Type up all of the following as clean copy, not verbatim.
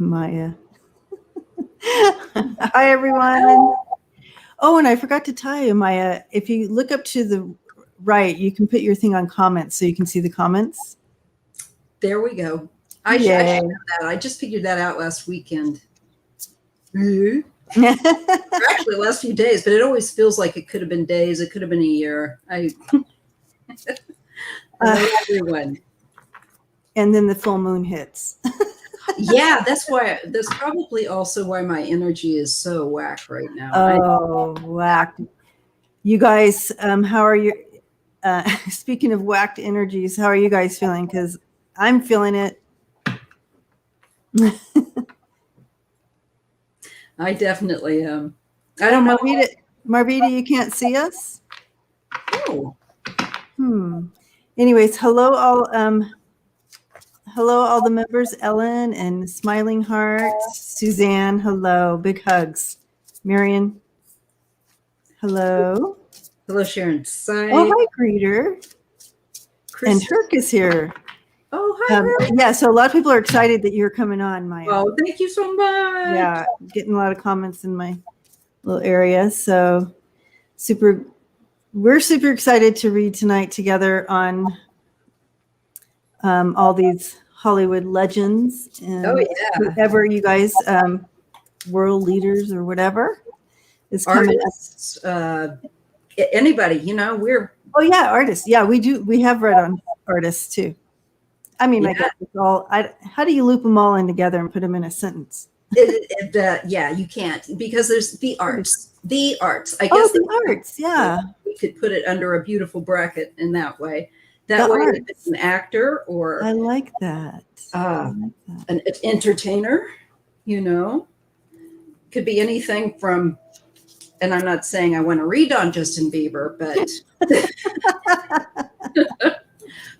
Maija. Hi, everyone. Oh, and I forgot to tell you, Maija, if you look up to the right, you can put your thing on comments so you can see the comments. There we go. I should know that. I just figured that out last weekend. Actually, last few days, but it always feels like it could have been days. It could have been a year. Everyone. And then the full moon hits. Yeah, that's probably also why my energy is so whack right now. Oh, whacked. You guys, how are you? Speaking of whacked energies, how are you guys feeling? Because I'm feeling it. I definitely am. I don't know. Marvita, you can't see us? Oh. Anyways, hello all the members, Ellen and Smiling Hearts, Suzanne, hello, big hugs. Marion, hello. Hello, Sharon. Oh, hi, Greeter. And Turk is here. Oh, hi. Yeah, so a lot of people are excited that you're coming on, Maija. Oh, thank you so much. Yeah, getting a lot of comments in my little area. So we're super excited to read tonight together on all these Hollywood legends and whoever you guys, world leaders or whatever is coming up. Anybody, we're. Oh yeah, artists. Yeah, we do. We have read on artists too. I mean, I guess it's all. How do you loop them all in together and put them in a sentence? Yeah, you can't, because there's the arts. The arts. I guess the arts. Yeah, we could put it under a beautiful bracket in that way. That way, if it's an actor or I like that. An entertainer, could be anything from. And I'm not saying I want to read on Justin Bieber, but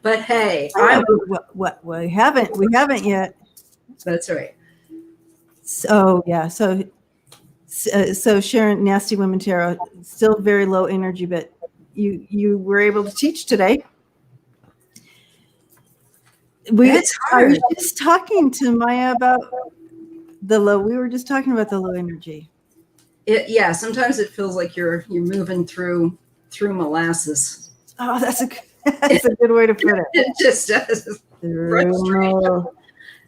but hey, what we haven't yet. That's right. So yeah, so Sharon, Nasty Women Tarot, still very low energy, but you were able to teach today. I was just talking to Maija about the low. We were just talking about the low energy. Sometimes it feels like you're moving through molasses. Oh, that's a good way to put it. It just does.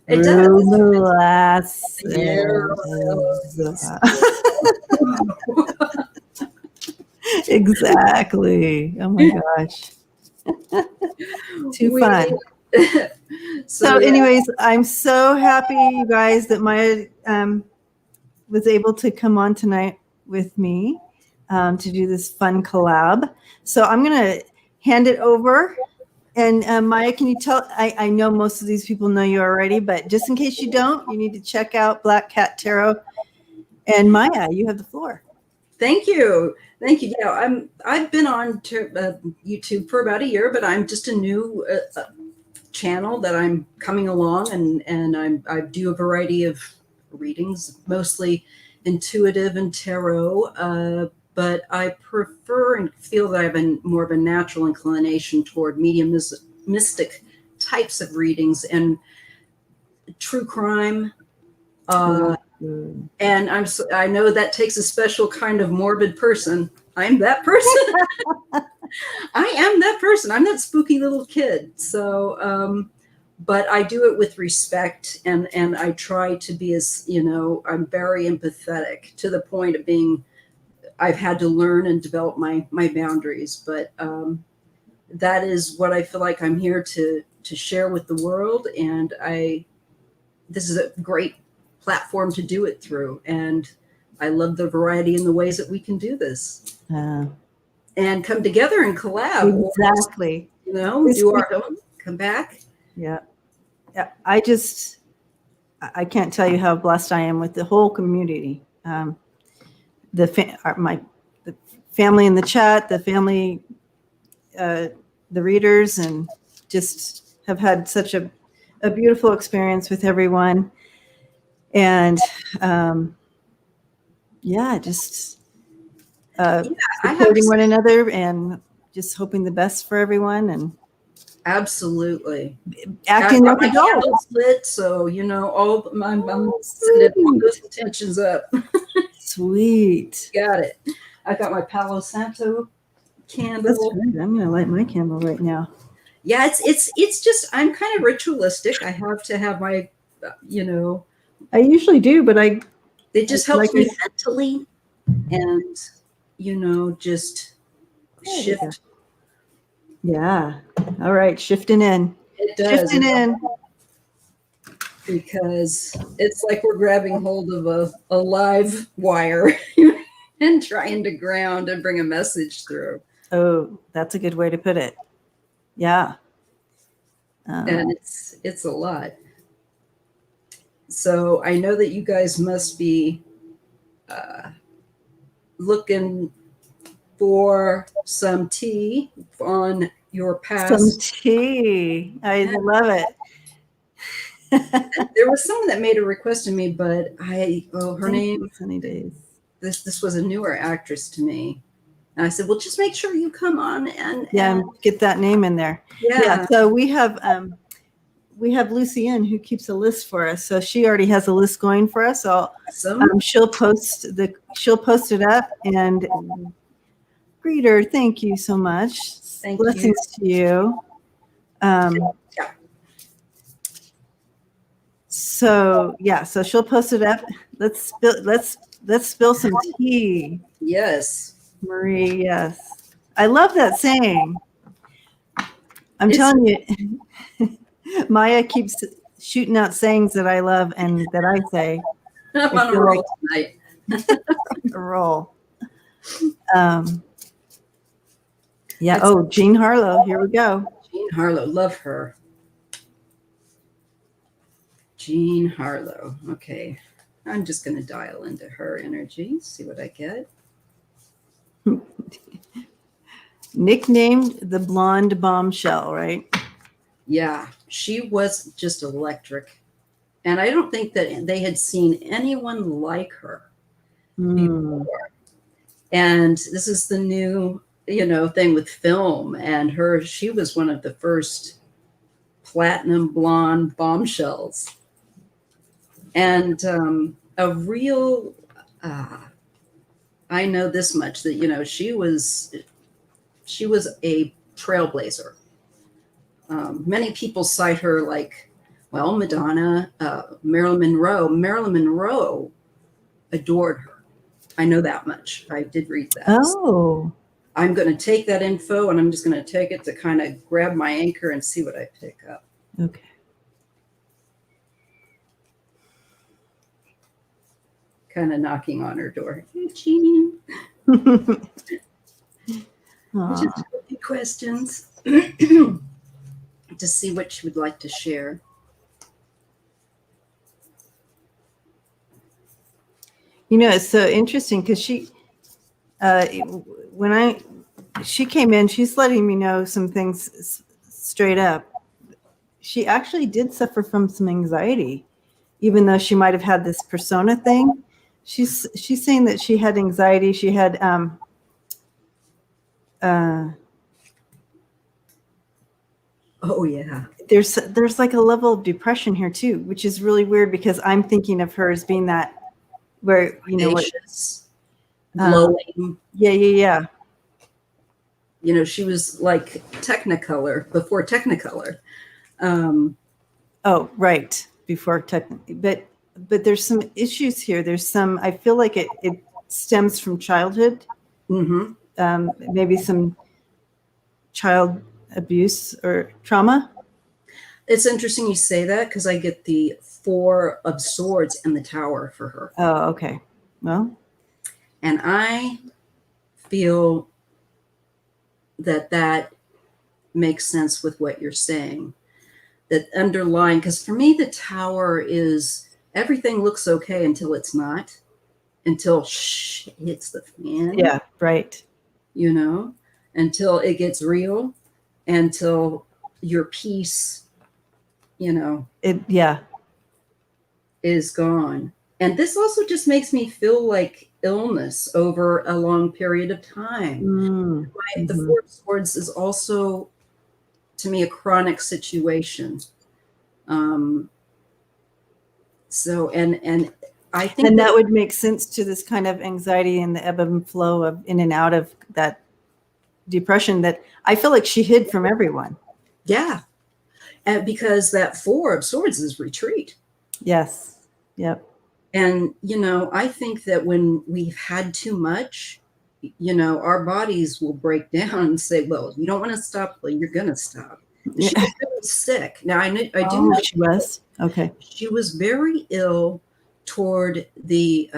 It does. Molasses. Exactly. Oh my gosh. Too fun. So anyways, I'm so happy, you guys, that Maija was able to come on tonight with me to do this fun collab. So I'm going to hand it over. And Maija, can you tell, I know most of these people know you already, but just in case you don't, you need to check out Black Cat Tarot. And Maija, you have the floor. Thank you. I've been on YouTube for about a year, but I'm just a new channel that I'm coming along, and I do a variety of readings, mostly intuitive and tarot, but I prefer and feel that I have more of a natural inclination toward mystic types of readings and true crime. And I know that takes a special kind of morbid person. I'm that person. I am that person. I'm that spooky little kid. So, but I do it with respect, and I try to be as, I'm very empathetic to the point of being, I've had to learn and develop my boundaries, but that is what I feel like I'm here to share with the world. And this is a great platform to do it through. And I love the variety in the ways that we can do this. And come together and collab. Exactly. Do our own, come back. Yeah. I can't tell you how blessed I am with the whole community. The family in the chat, the family, the readers, and just have had such a beautiful experience with everyone. And just supporting one another and just hoping the best for everyone. And Absolutely. acting I've got like my adults. candles lit, so I'm Sweet. sending all those intentions up. Sweet. Got it. I got my Palo Santo candle. That's right. I'm gonna light my candle right now. Yeah, it's just I'm kind of ritualistic. I have to have my, I usually do, but it just helps like me mentally, and just shift. Yeah. All right, shifting in. It does. Shifting in. Because it's like we're grabbing hold of a live wire and trying to ground and bring a message through. Oh, that's a good way to put it. Yeah. And it's a lot. So I know that you guys must be looking for some tea on your past. Some tea. I love it. There was someone that made a request to me, but her name, Sunny Days. This was a newer actress to me. And I said, well, just make sure you come on and get that name in there. Yeah. So we have Lucienne who keeps a list for us. So she already has a list going for us. So Awesome. she'll post it up and greet her. Thank you so much. Blessings to you. So she'll post it up. Let's spill some tea. Yes. Marie, yes. I love that saying. I'm telling you, Maija keeps shooting out sayings that I love and that I say. I'm on a roll tonight. A roll. Jean Harlow. Here we go. Jean Harlow. Love her. Jean Harlow. Okay. I'm just going to dial into her energy, see what I get. Nicknamed the Blonde Bombshell, right? Yeah, she was just electric. And I don't think that they had seen anyone like her before. And this is the new, thing with film. And she was one of the first platinum blonde bombshells. And a real, I know this much, that, she was a trailblazer. Many people cite her like, well, Madonna, Marilyn Monroe. Marilyn Monroe adored her. I know that much. I did read that. Oh. I'm going to take that info and I'm just going to take it to kind of grab my anchor and see what I pick up. Okay. Kind of knocking on her door. Hey, Jean. Just a few questions to see what she would like to share. It's so interesting because she came in, she's letting me know some things straight up. She actually did suffer from some anxiety, even though she might have had this persona thing. She's saying that she had anxiety. She had oh yeah. There's like a level of depression here too, which is really weird because I'm thinking of her as being that where glowing. Yeah. She was like Technicolor before Technicolor. Oh, right. Before Technicolor. But there's some issues here. I feel like it stems from childhood. Mm-hmm. Maybe some child abuse or trauma. It's interesting you say that because I get the 4 of Swords in the Tower for her. Oh, okay. Well. And I feel that makes sense with what you're saying. That underlying, because for me, the Tower is everything looks okay until it's not, until hits the fan. Yeah, right. Until it gets real, until your peace, is gone. And this also just makes me feel like illness over a long period of time. The 4 of Swords is also, to me a chronic situation. So, and I think and that would make sense to this kind of anxiety and the ebb and flow of in and out of that depression that I feel like she hid from everyone. Yeah. And because that 4 of Swords is retreat. Yes. Yep. And, I think that when we've had too much, our bodies will break down and say, well, you don't want to stop. Well, you're going to stop. Yeah. She was really sick. Now, I do Oh, know she was? Okay. she was very ill toward the,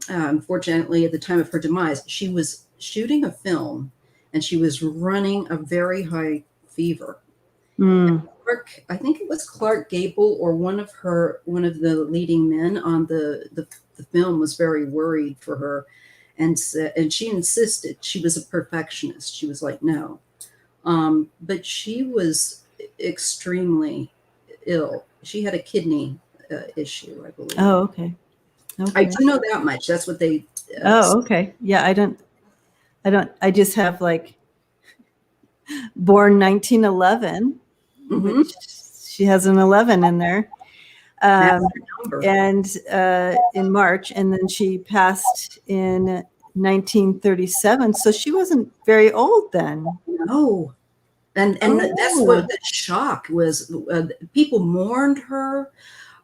unfortunately, at the time of her demise. She was shooting a film and she was running a very high fever. I think it was Clark Gable or one of the leading men on the film was very worried for her, and she insisted. She was a perfectionist. She was like, no, but she was extremely ill. She had a kidney issue, I believe. Oh, okay. I do know that much. That's what they. Oh, okay. Yeah, I just have like born 1911, which she has an 11 in there. And in March, and then she passed in 1937. So she wasn't very old then. No. And that's what the shock was. People mourned her.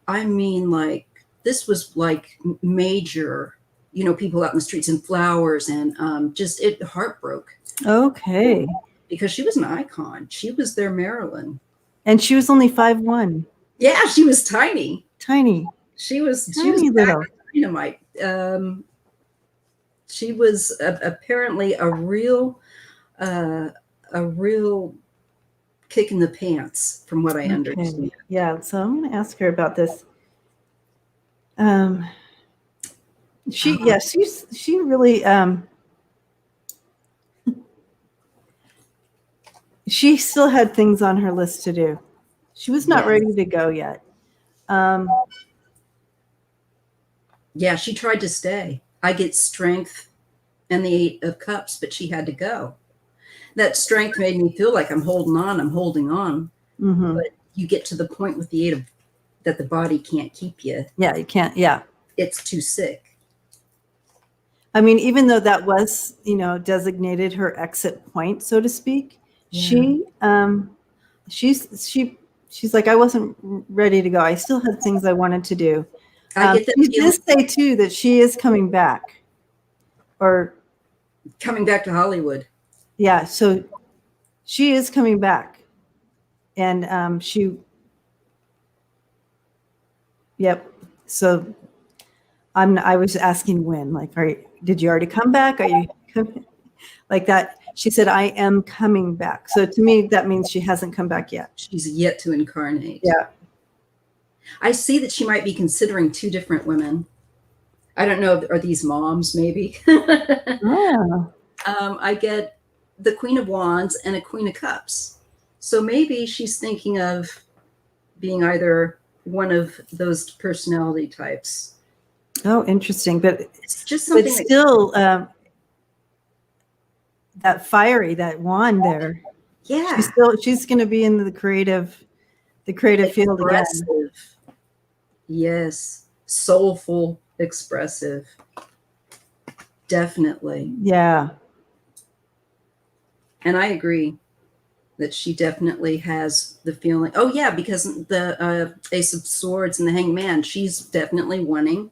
I mean, like, this was like major, people out in the streets and flowers and just it heartbroke. Okay. Because she was an icon. She was their Marilyn. And she was only 5'1". Yeah, she was tiny. Tiny. She was little. Dynamite. She was apparently a real kick in the pants, from what I understand. Yeah, so I'm going to ask her about this. She really she still had things on her list to do. She was not ready to go yet. Yeah, she tried to stay. I get strength and the 8 of Cups, but she had to go. That strength made me feel like I'm holding on. But you get to the point with the 8 of that the body can't keep you. Yeah, you can't. Yeah. It's too sick. I mean, even though that was, designated her exit point, so to speak, she's like, I wasn't ready to go. I still had things I wanted to do. I get that. She did say too that she is coming back, or coming back to Hollywood. Yeah, so she is coming back, and Yep. So I was asking when, like, did you already come back? Are you coming? Like that? She said, I am coming back. So to me, that means she hasn't come back yet. She's yet to incarnate. Yeah. I see that she might be considering 2 different women. I don't know. Are these moms? Maybe. Oh. I get the Queen of Wands and a Queen of Cups. So maybe she's thinking of being either one of those personality types. Oh, interesting. But it's just something. But still, that fiery, that wand there. Yeah. She's going to be in the creative field again. Yes. Soulful, expressive. Definitely. Yeah. And I agree that she definitely has the feeling. Oh, yeah, because the Ace of Swords and the Hanged Man, she's definitely wanting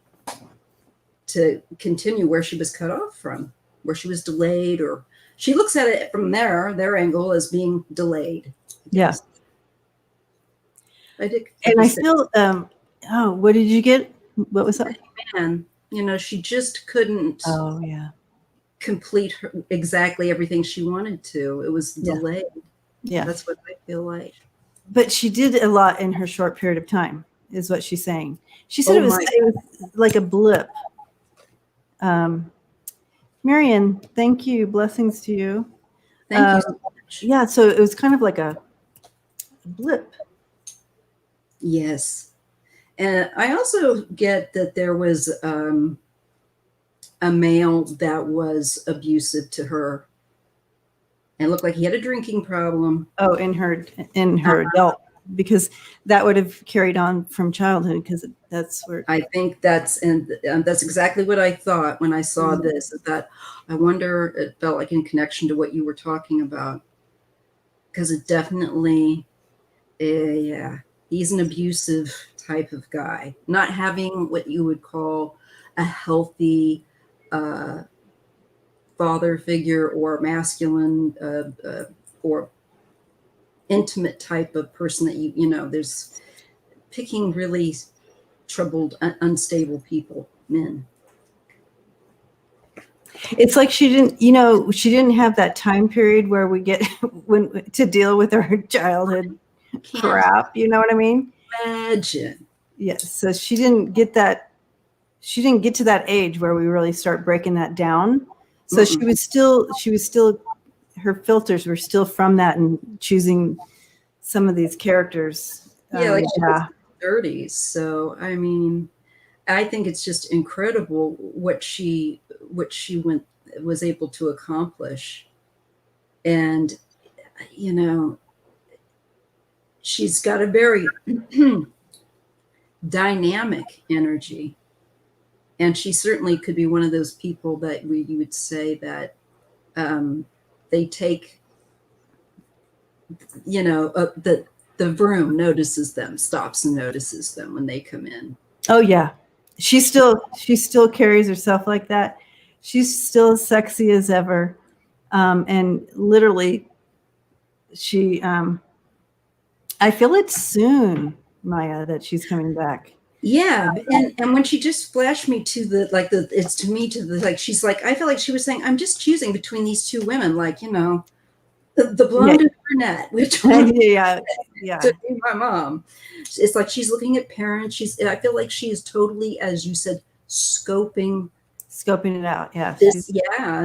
to continue where she was cut off from, where she was delayed, or she looks at it from their angle as being delayed. Yeah. And I feel, what did you get? What was that? Man, she just couldn't. Oh, yeah. Complete exactly everything she wanted to. It was delayed. Yeah. That's what I feel like. But she did a lot in her short period of time, is what she's saying. She said it was like a blip. Marion, thank you. Blessings to you. Thank you so much. Yeah, so it was kind of like a blip. Yes. And I also get that there was a male that was abusive to her. and looked like he had a drinking problem. Oh, in her adult, because that would have carried on from childhood, because that's where I think that's exactly what I thought when I saw this. That I wonder, it felt like in connection to what you were talking about, because it definitely, yeah, he's an abusive type of guy, not having what you would call a healthy father figure or masculine or intimate type of person that you know. There's picking really troubled, unstable people, men. it's like she didn't have that time period where we get to deal with our childhood crap. You know what I mean? Imagine. Yes. So she didn't get that. She didn't get to that age where we really start breaking that down. So she was still, her filters were still from that and choosing some of these characters. Yeah, like she was in her 30s. So I mean, I think it's just incredible what she was able to accomplish. And you know, she's got a very dynamic energy. And she certainly could be one of those people that you would say that they take, you know, the room notices them, stops and notices them when they come in. Oh yeah, she still carries herself like that. She's still as sexy as ever, and literally, she. I feel it soon, Maija, that she's coming back. Yeah, and when she just flashed me to she's like, I feel like she was saying, I'm just choosing between these two women, like, you know, the blonde and brunette, which yeah, to be my mom. It's like she's looking at parents. I feel like she is totally, as you said, scoping it out. Yeah,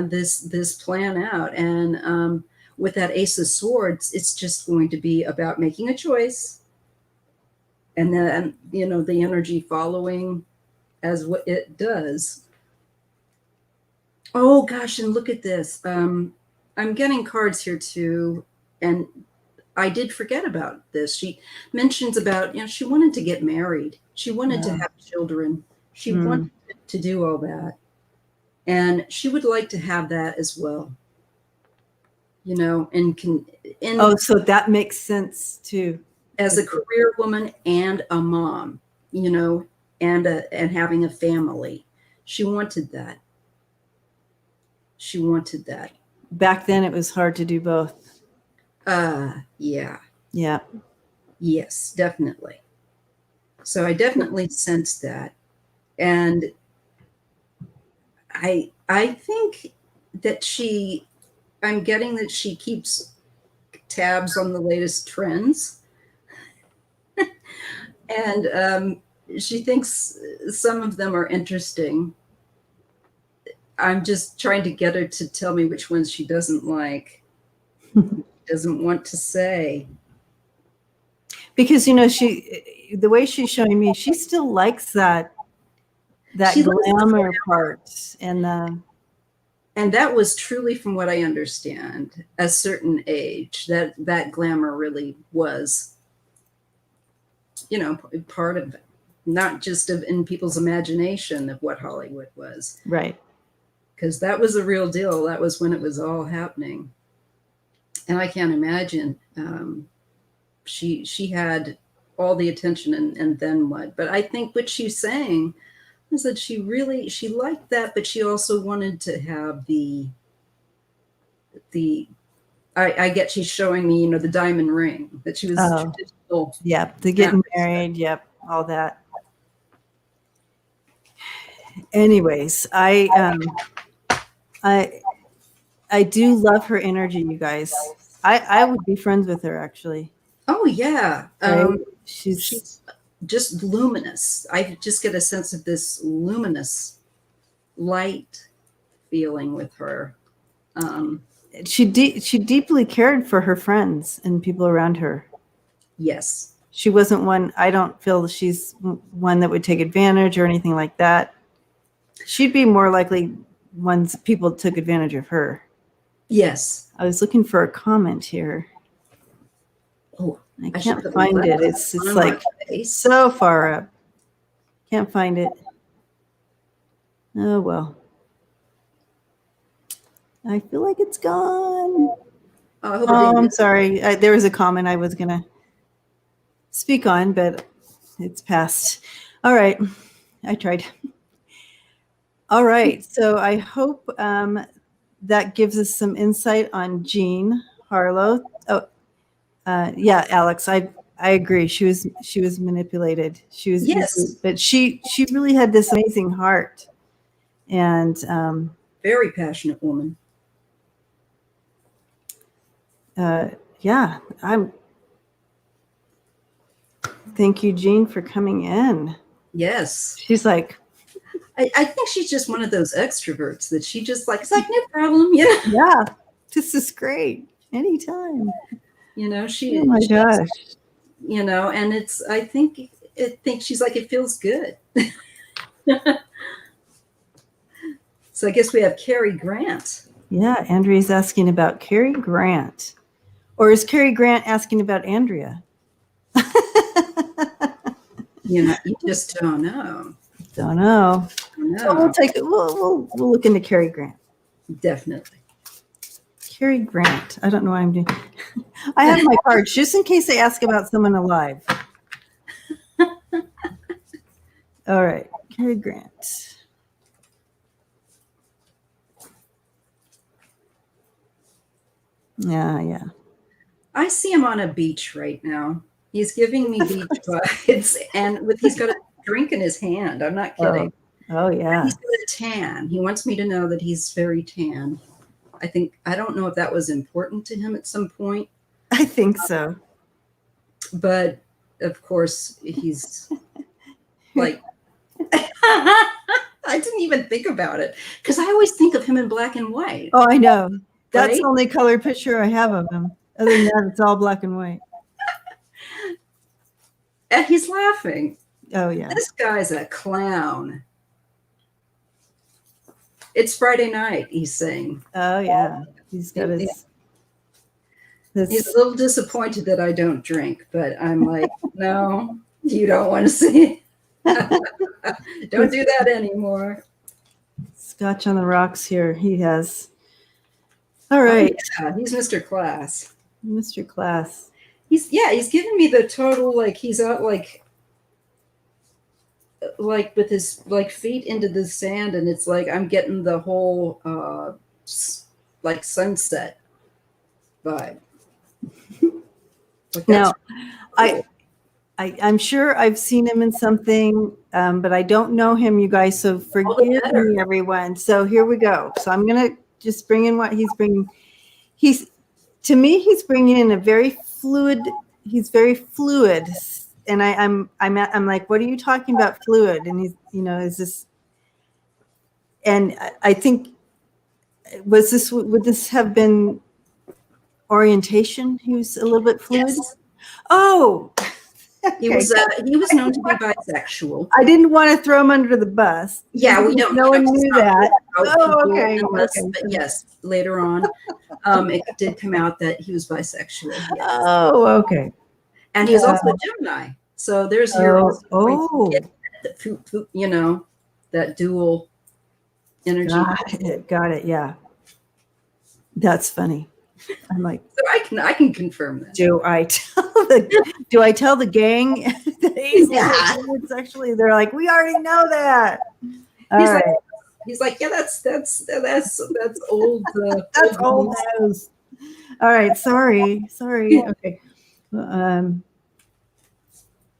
this plan out, and with that Ace of Swords, it's just going to be about making a choice. And then, you know, the energy following as what it does. Oh, gosh, and look at this. I'm getting cards here, too. And I did forget about this. She mentions about, you know, she wanted to get married. She wanted to have children. She wanted to do all that. And she would like to have that as well. You know, so that makes sense, too. As a career woman and a mom, you know, and having a family. She wanted that. She wanted that. Back then, it was hard to do both. Yeah. Yeah. Yes, definitely. So I definitely sensed that. And I think that I'm getting that she keeps tabs on the latest trends. And she thinks some of them are interesting. I'm just trying to get her to tell me which ones she doesn't like, doesn't want to say. Because, you know, the way she's showing me, she still likes that glamour part. And that was truly, from what I understand, a certain age, that glamour really was, you know, part of it, not just in people's imagination of what Hollywood was. Right. Because that was the real deal. That was when it was all happening. And I can't imagine. She had all the attention and then what? But I think what she's saying is that she liked that, but she also wanted to have I get she's showing me, you know, the diamond ring, that she was traditional. Yeah, the getting married, yep, all that. Anyways, I do love her energy, you guys. I would be friends with her, actually. Oh yeah. Right? She's just luminous. I just get a sense of this luminous light feeling with her. She deeply cared for her friends and people around her. Yes. She wasn't one, I don't feel she's one that would take advantage or anything like that. She'd be more likely once people took advantage of her. Yes. I was looking for a comment here. Oh, I can't find it. It's like so far up. Can't find it. Oh, well. I feel like it's gone. I hope it didn't. I'm sorry. There was a comment I was going to speak on, but it's passed. All right. I tried. All right. So I hope that gives us some insight on Jean Harlow. Oh, yeah, Alex, I agree. She was manipulated. She was easy, but she really had this amazing heart, and very passionate woman. Yeah, thank you, Jean, for coming in. Yes. She's like, I think she's just one of those extroverts that she just like, it's like, no problem. Yeah. Yeah. This is great. Anytime. You know, oh my gosh. You know, and I think she's like, it feels good. So I guess we have Cary Grant. Yeah. Andrea's asking about Cary Grant. Or is Cary Grant asking about Andrea? You know, you just don't know. Don't know. So we'll take it. We'll look into Cary Grant. Definitely. Cary Grant. I don't know what I'm doing. I have my cards just in case they ask about someone alive. All right. Cary Grant. Yeah. I see him on a beach right now. He's giving me beach vibes, and he's got a drink in his hand. I'm not kidding. Oh yeah. And he's got a tan. He wants me to know that he's very tan. I don't know if that was important to him at some point. I think so. But of course, he's like, I didn't even think about it because I always think of him in black and white. Oh, I know. That's right? the only color picture I have of him. Other than that, it's all black and white. And he's laughing. Oh, yeah. This guy's a clown. It's Friday night, he's saying. Oh, yeah. He's got his... He's a little disappointed that I don't drink, but I'm like, no, you don't want to see. Don't do that anymore. Scotch on the rocks here. He has. All right. Oh, yeah. He's Mr. Class. Mr. Class. He's giving me the total, like he's out like with his like feet into the sand, and it's like I'm getting the whole like sunset vibe. Like now, I'm sure I've seen him in something, but I don't know him, you guys. So forgive me, everyone. So here we go. So I'm gonna just bring in what he's bringing. To me, he's bringing in a very fluid. He's very fluid, and I'm like, what are you talking about, fluid? And he's, is this? And I think, would this have been orientation? He was a little bit fluid. Yes. Oh, okay. He was known to be bisexual. I didn't want to throw him under the bus. Yeah, we don't. No one knew that. Oh, okay. But yes, later on, it did come out that he was bisexual. Yes. Oh, okay. And he was also a Gemini. So there's your that dual energy. Got it. Yeah, that's funny. I'm like, so I can confirm that. Do I tell the gang that he's sexually? They're like, we already know that. He's like, yeah, that's old. That's old news. All right, sorry. Okay,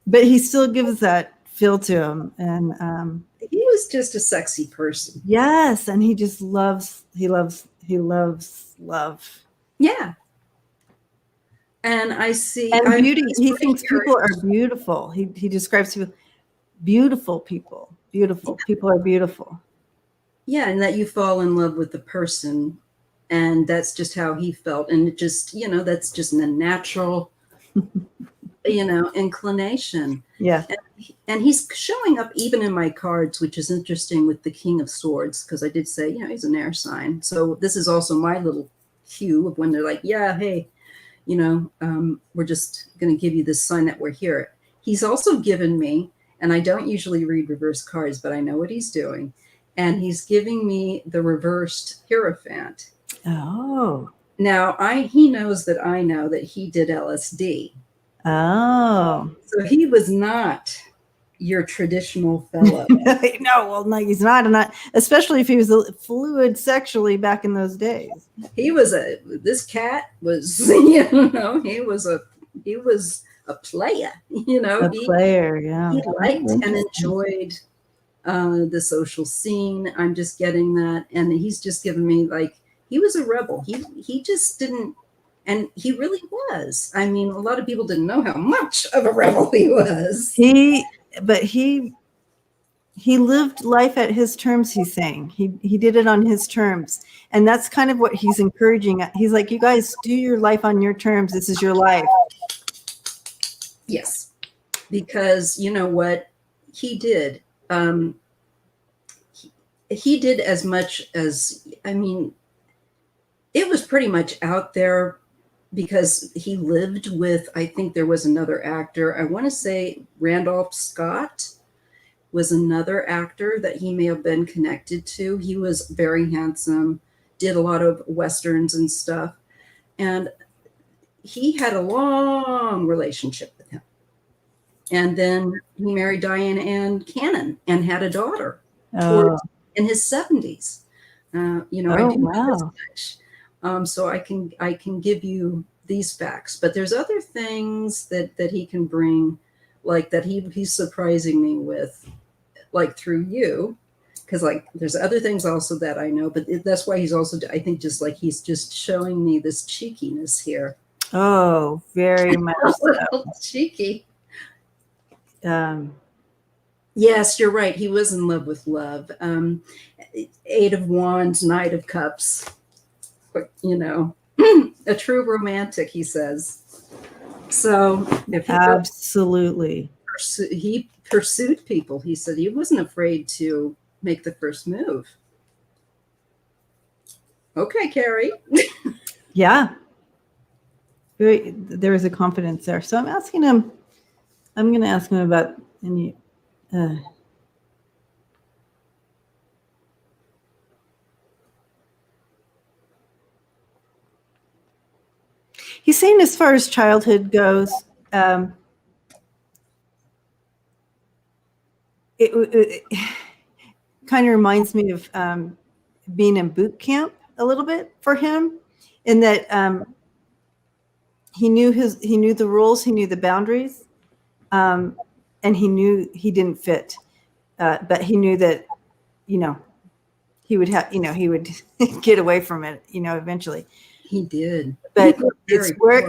but he still gives that feel to him, and he was just a sexy person. Yes, and he just loves love. Yeah. And I see beauty. He thinks people are beautiful. He describes people, beautiful people. Beautiful people are beautiful. Yeah, and that you fall in love with the person, and that's just how he felt, and it just that's just a natural inclination. Yeah. And he's showing up even in my cards, which is interesting with the King of Swords, because I did say he's an air sign, so this is also my little cue of when they're like, yeah, hey, we're just going to give you this sign that we're here. He's also given me, and I don't usually read reverse cards, but I know what he's doing. And he's giving me the reversed Hierophant. Oh. Now, he knows that I know that he did LSD. Oh. So he was not your traditional fellow. No, he's not. Especially if he was fluid sexually back in those days. This cat was, he was a player, player, yeah. He liked and enjoyed the social scene. I'm just getting that. And he's just given me, like, he was a rebel. He just didn't, and he really was. I mean, a lot of people didn't know how much of a rebel he was. He lived life at his terms, he's saying. He did it on his terms. And that's kind of what he's encouraging. He's like, you guys do your life on your terms. This is your life. Yes. Because you know what he did? He did as much as, I mean, it was pretty much out there because he lived with, I think there was another actor. I want to say Randolph Scott was another actor that he may have been connected to. He was very handsome, did a lot of Westerns and stuff. And he had a long relationship with him. And then he married Diane Ann Cannon and had a daughter in his 70s. I do know this much. So I can give you these facts. But there's other things that he can bring, like that he's surprising me with, like through you, because like there's other things also that I know, but that's why he's also, I think, just like he's just showing me this cheekiness here. Oh, very much so. Cheeky. Yes, you're right. He was in love with love. Eight of Wands, Knight of Cups. A true romantic, he says. So if absolutely. He pursued people. He said he wasn't afraid to make the first move. Okay, Cary. Yeah. There was a confidence there. So I'm going to ask him about any. He's saying as far as childhood goes, it kind of reminds me of being in boot camp a little bit for him, in that he knew the rules, he knew the boundaries, and he knew he didn't fit, but he knew that he would have he would get away from it eventually. He did, but it's where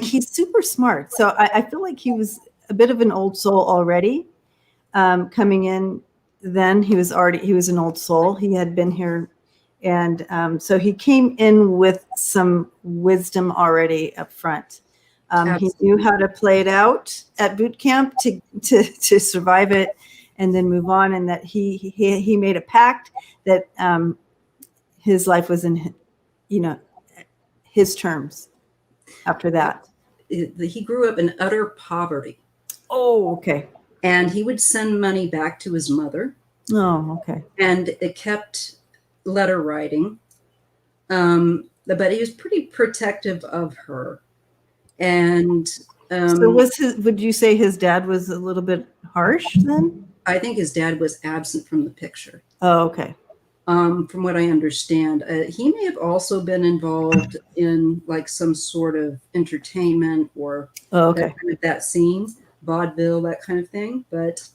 he's super smart. So I feel like he was a bit of an old soul already. Coming in, then he was an old soul. He had been here, and so he came in with some wisdom already up front. He knew how to play it out at boot camp to survive it and then move on, and that he made a pact that his life was in his terms after that. He grew up in utter poverty. Oh, okay. And he would send money back to his mother. Oh, okay. And it kept letter writing. But he was pretty protective of her. And so would you say his dad was a little bit harsh then? I think his dad was absent from the picture. Oh, okay. From what I understand, he may have also been involved in like some sort of entertainment or that scene, vaudeville, that kind of thing. But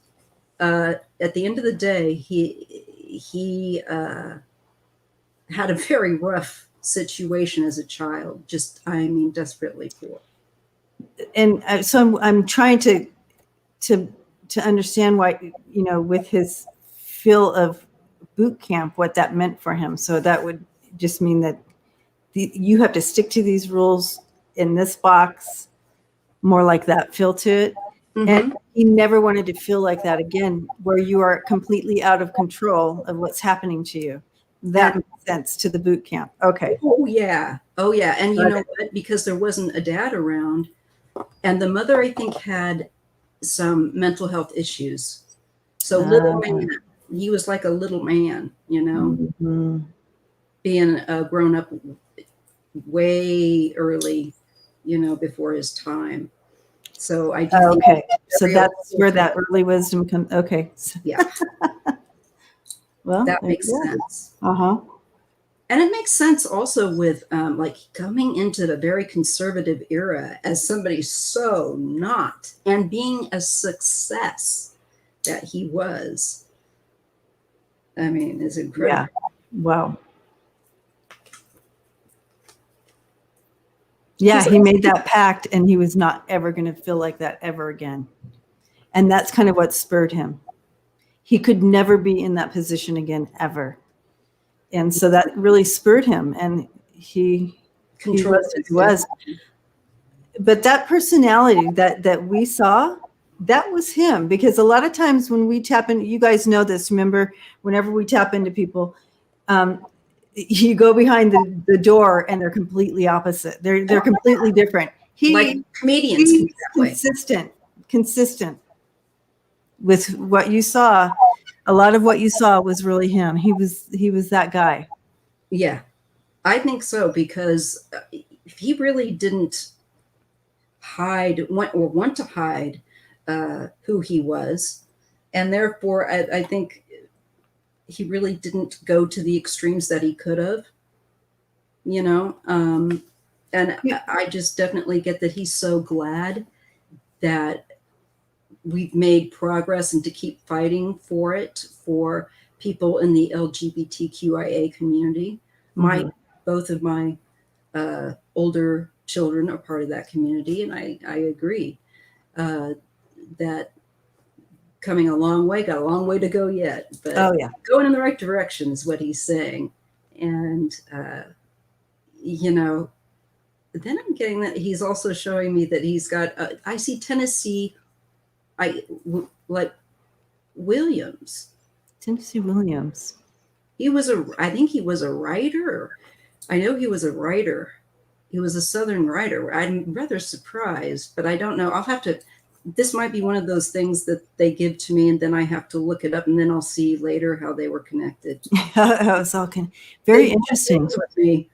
at the end of the day, he had a very rough situation as a child. Desperately poor. And so I'm trying to understand why, with his feel of boot camp, what that meant for him. So that would just mean that you have to stick to these rules in this box, more like that feel to it. Mm-hmm. And he never wanted to feel like that again, where you are completely out of control of what's happening to you. That makes sense to the boot camp. Okay. Oh yeah. And you know what? Because there wasn't a dad around, and the mother, I think, had some mental health issues. So little man, he was like a little man, you know, being grown up way early, you know, before his time. So I do think so that's where that early wisdom comes. Okay. Yeah. Well, that makes sense. Uh-huh. And it makes sense also with like coming into the very conservative era as somebody so not, and being a success that he was. I mean, it's incredible. Yeah. Wow. Yeah, he made that pact, and he was not ever going to feel like that ever again. And that's kind of what spurred him. He could never be in that position again, ever. And so that really spurred him, and he was. But that personality that we saw, that was him. Because a lot of times when we tap in, you guys know this, remember, whenever we tap into people, you go behind the door and they're completely opposite. They're completely different. Like comedians, he's consistent with what you saw. A lot of what you saw was really him. He was that guy. Yeah, I think so, because he really didn't want to hide who he was, and therefore I think he really didn't go to the extremes that he could have, you know. And I just definitely get that he's so glad that we've made progress and to keep fighting for it for people in the LGBTQIA community. Both of my older children are part of that community, and I agree that coming a long way, got a long way to go yet, but going in the right direction is what he's saying. And you know, then I'm getting that he's also showing me that he's got I see Tennessee like Williams. Tennessee Williams. I think he was a writer. I know he was a writer. He was a Southern writer. I'm rather surprised, but I don't know. I'll have to, this might be one of those things that they give to me and then I have to look it up, and then I'll see later how they were connected. It's all very interesting. With me.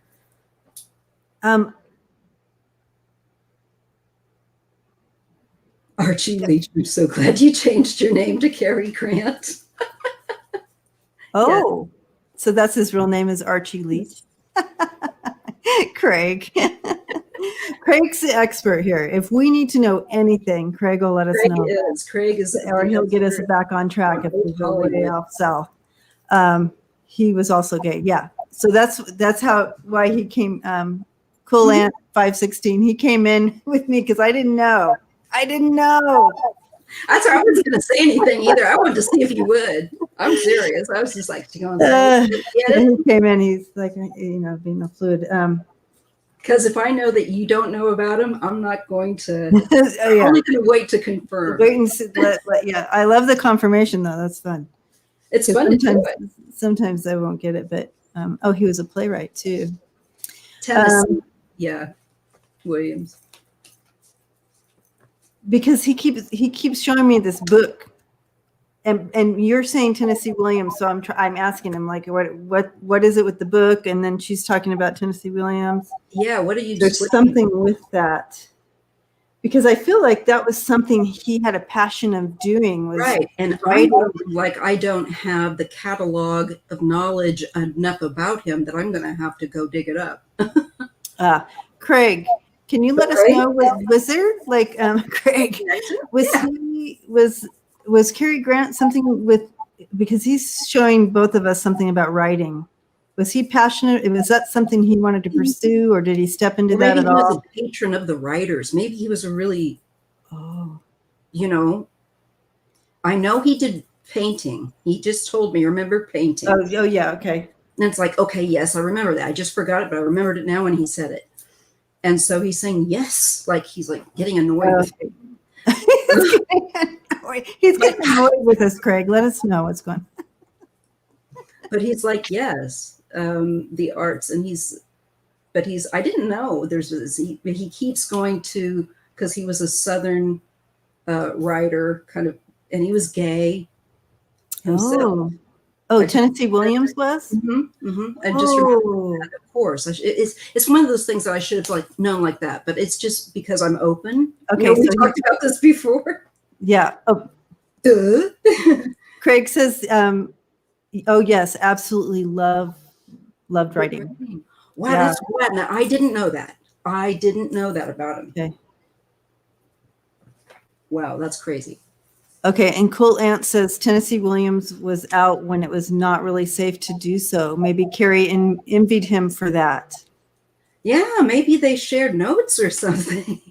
Archie Leach, I'm so glad you changed your name to Cary Grant. Oh, so that's his real name is Archie Leach. Craig. Craig's the expert here. If we need to know anything, Craig will let us know. Craig is, or he'll get us back on track if we go way off south. He was also gay. Yeah. So that's why he came. Cool Aunt 516. He came in with me because I didn't know. That's why I wasn't going to say anything either. I wanted to see if you would. I'm serious. I was just like, he came in. He's like, you know, being a fluid. Because if I know that you don't know about him, I'm not going to. I'm only going to wait to confirm. Wait and see. Yeah, I love the confirmation though. That's fun. It's fun to do it. Sometimes I won't get it, but he was a playwright too. Tennessee, Williams. Because he keeps showing me this book, and you're saying Tennessee Williams, so I'm asking him like what is it with the book, and then she's talking about Tennessee Williams. Yeah, what are you? There's something with that, because I feel like that was something he had a passion of doing. Was right, and I don't have the catalog of knowledge enough about him that I'm going to have to go dig it up. Craig. Can you let us know? Was there like Craig? Was Cary Grant something with, because he's showing both of us something about writing? Was he passionate? Was that something he wanted to pursue, or did he step into that at all? Maybe he was a patron of the writers. Maybe he was a really, you know, I know he did painting. He just told me, remember painting? Oh yeah, okay. And it's like, okay, yes, I remember that. I just forgot it, but I remembered it now when he said it. And so he's saying yes, like he's like getting annoyed with me. He's getting annoyed with us, Craig. Let us know what's going on. But he's like, yes. the arts, and I didn't know he keeps going to, because he was a Southern writer, kind of, and he was gay himself. Tennessee Williams was? And just remember that, of course. It's one of those things that I should have known like that, but it's just because I'm open. Okay, we talked about this before. Yeah. Oh. Duh. Craig says, yes, absolutely loved writing. Wow, that's what. Now, I didn't know that. I didn't know that about him. Okay. Wow, that's crazy. Okay, and Cool Ant says Tennessee Williams was out when it was not really safe to do so. Maybe Cary envied him for that. Yeah, maybe they shared notes or something.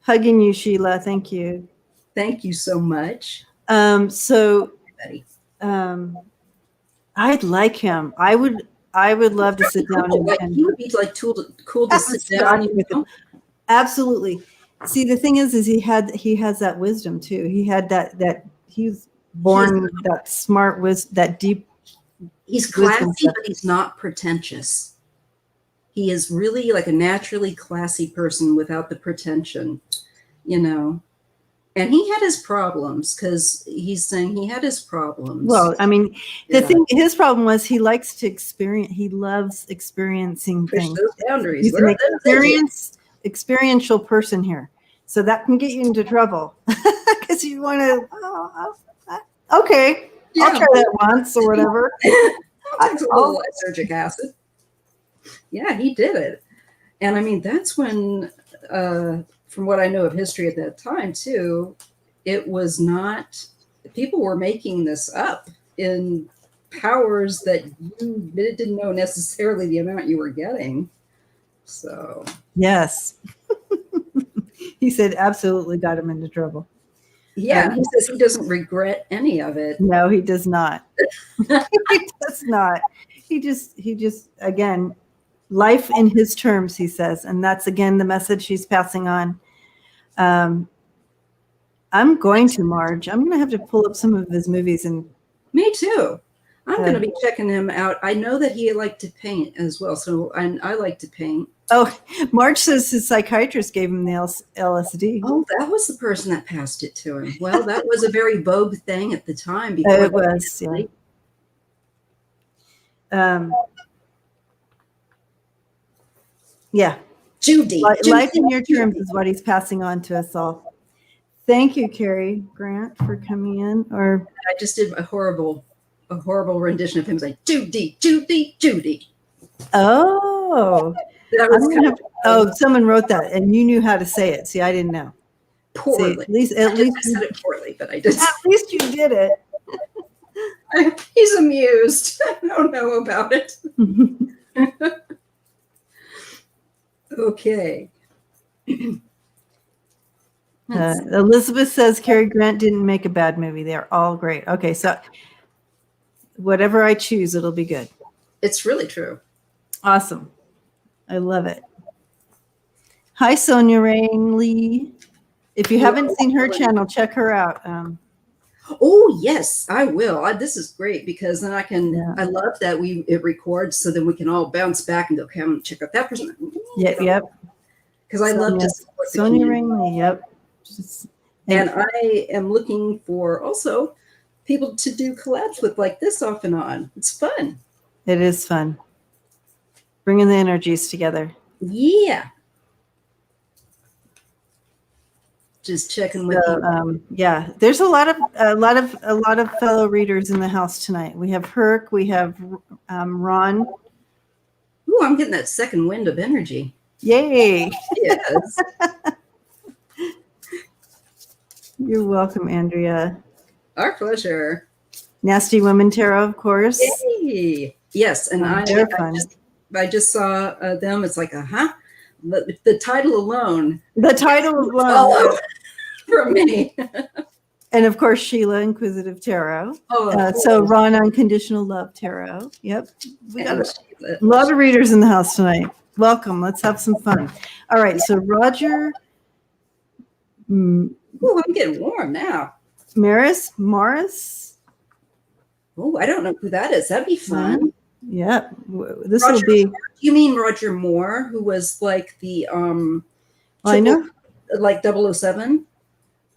Hugging you, Sheila. Thank you. Thank you so much. I'd like him. I would love to sit down and he would be cool to sit down with him. Absolutely. See, the thing is he has that wisdom too. He had that he's born that smart that deep. He's classy, but he's not pretentious. He is really like a naturally classy person without the pretension, And he had his problems, because he's saying he had his problems. Well, I mean, his problem was he likes to experience. He loves experiencing Push things. those boundaries. He's an experiential person here, so that can get you into trouble because you want to. Okay, yeah. I'll try that once or whatever. I'll take a little lysergic acid. Yeah, he did it, and I mean that's when. From what I know of history at that time too, it was not, people were making this up in powers that you didn't know necessarily the amount you were getting. So yes. He said absolutely got him into trouble. Yeah, and he says he doesn't regret any of it. No, he does not. He does not. He just again, life in his terms, he says, and that's again the message he's passing on. I'm going to Marge. I'm going to have to pull up some of his movies and. Me too. I'm going to be checking him out. I know that he liked to paint as well, so I like to paint. Oh, Marge says his psychiatrist gave him the LSD. Oh, that was the person that passed it to him. Well, that was a very vogue thing at the time. It was, yeah. Yeah. Judy. Life in your terms is what he's passing on to us all. Thank you, Cary Grant, for coming in. Or I just did a horrible rendition of him saying, Judy, Judy, Judy. Oh. Someone wrote that, and you knew how to say it. See, I didn't know. Poorly. See, at least I said it poorly, but I did. At least you did it. He's amused. I don't know about it. Okay. Elizabeth says Cary Grant didn't make a bad movie. They're all great. Okay, so whatever I choose, it'll be good. It's really true. Awesome. I love it. Hi, Sonja Rayne Lee. If you haven't seen her channel, check her out. Oh, yes, I will. This is great because then I can, I love that it records so then we can all bounce back and go, okay, I'm going to check out that person. Yep. Because I love to support the Sonja Rayne Lee, yep. And I am looking for also people to do collabs with like this off and on. It's fun. It is fun. Bringing the energies together. Yeah. Just checking with you. Yeah, there's a lot of fellow readers in the house tonight. We have Herc, we have Ron. Ooh, I'm getting that second wind of energy. Yay! Yes. You're welcome, Andrea. Our pleasure. Nasty Women Tarot, of course. Yay! Yes, and I just saw them. It's like, the title alone. The title alone. From me. And of course, Sheila, Inquisitive Tarot. So Ron, Unconditional Love Tarot. Yep. We got a lot of readers in the house tonight. Welcome. Let's have some fun. All right. So Roger. Ooh, I'm getting warm now. Morris. Oh, I don't know who that is. That'd be fun. Yeah, this will be. You mean Roger Moore, who was like the I know, like 007?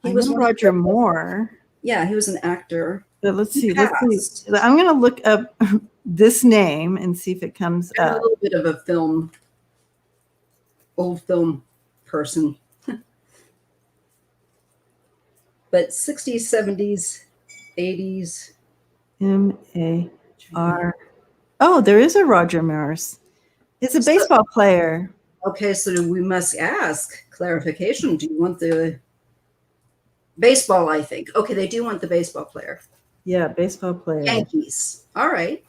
I know Roger Moore. Yeah, he was an actor. But let's see. I'm going to look up this name and see if it comes up. A little bit of a old film person. But 60s, 70s, 80s. M-A-R. Oh, there is a Roger Moore. He's a baseball player. Okay, so we must ask clarification. Do you want the baseball, I think. Okay, they do want the baseball player. Yeah, baseball player. Yankees. All right.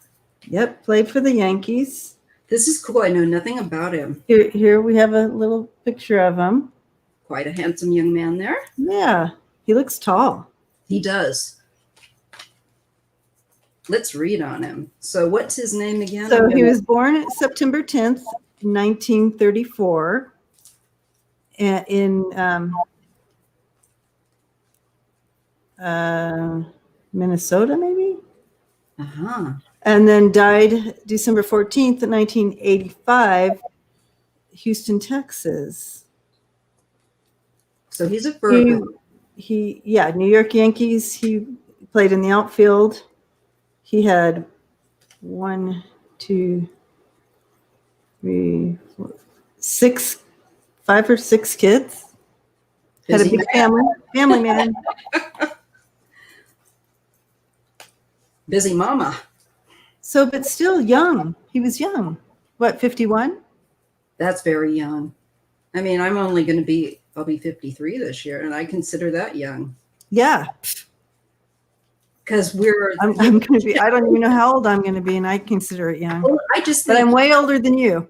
Yep, played for the Yankees. This is cool. I know nothing about him. Here we have a little picture of him. Quite a handsome young man there. Yeah, he looks tall. He does. Let's read on him. So what's his name again? So he was born September 10th, 1934 in Minnesota, maybe? Uh-huh. And then died December 14th, 1985, Houston, Texas. So he's a Virgo. Yeah, New York Yankees. He played in the outfield. He had 5 or 6 kids. Had a big family man. Busy mama. So, but still young. He was young. What, 51? That's very young. I mean, I'll be 53 this year, and I consider that young. Yeah. Because I'm going to be, I don't even know how old I'm going to be, and I consider it young. Well, but I'm way older than you.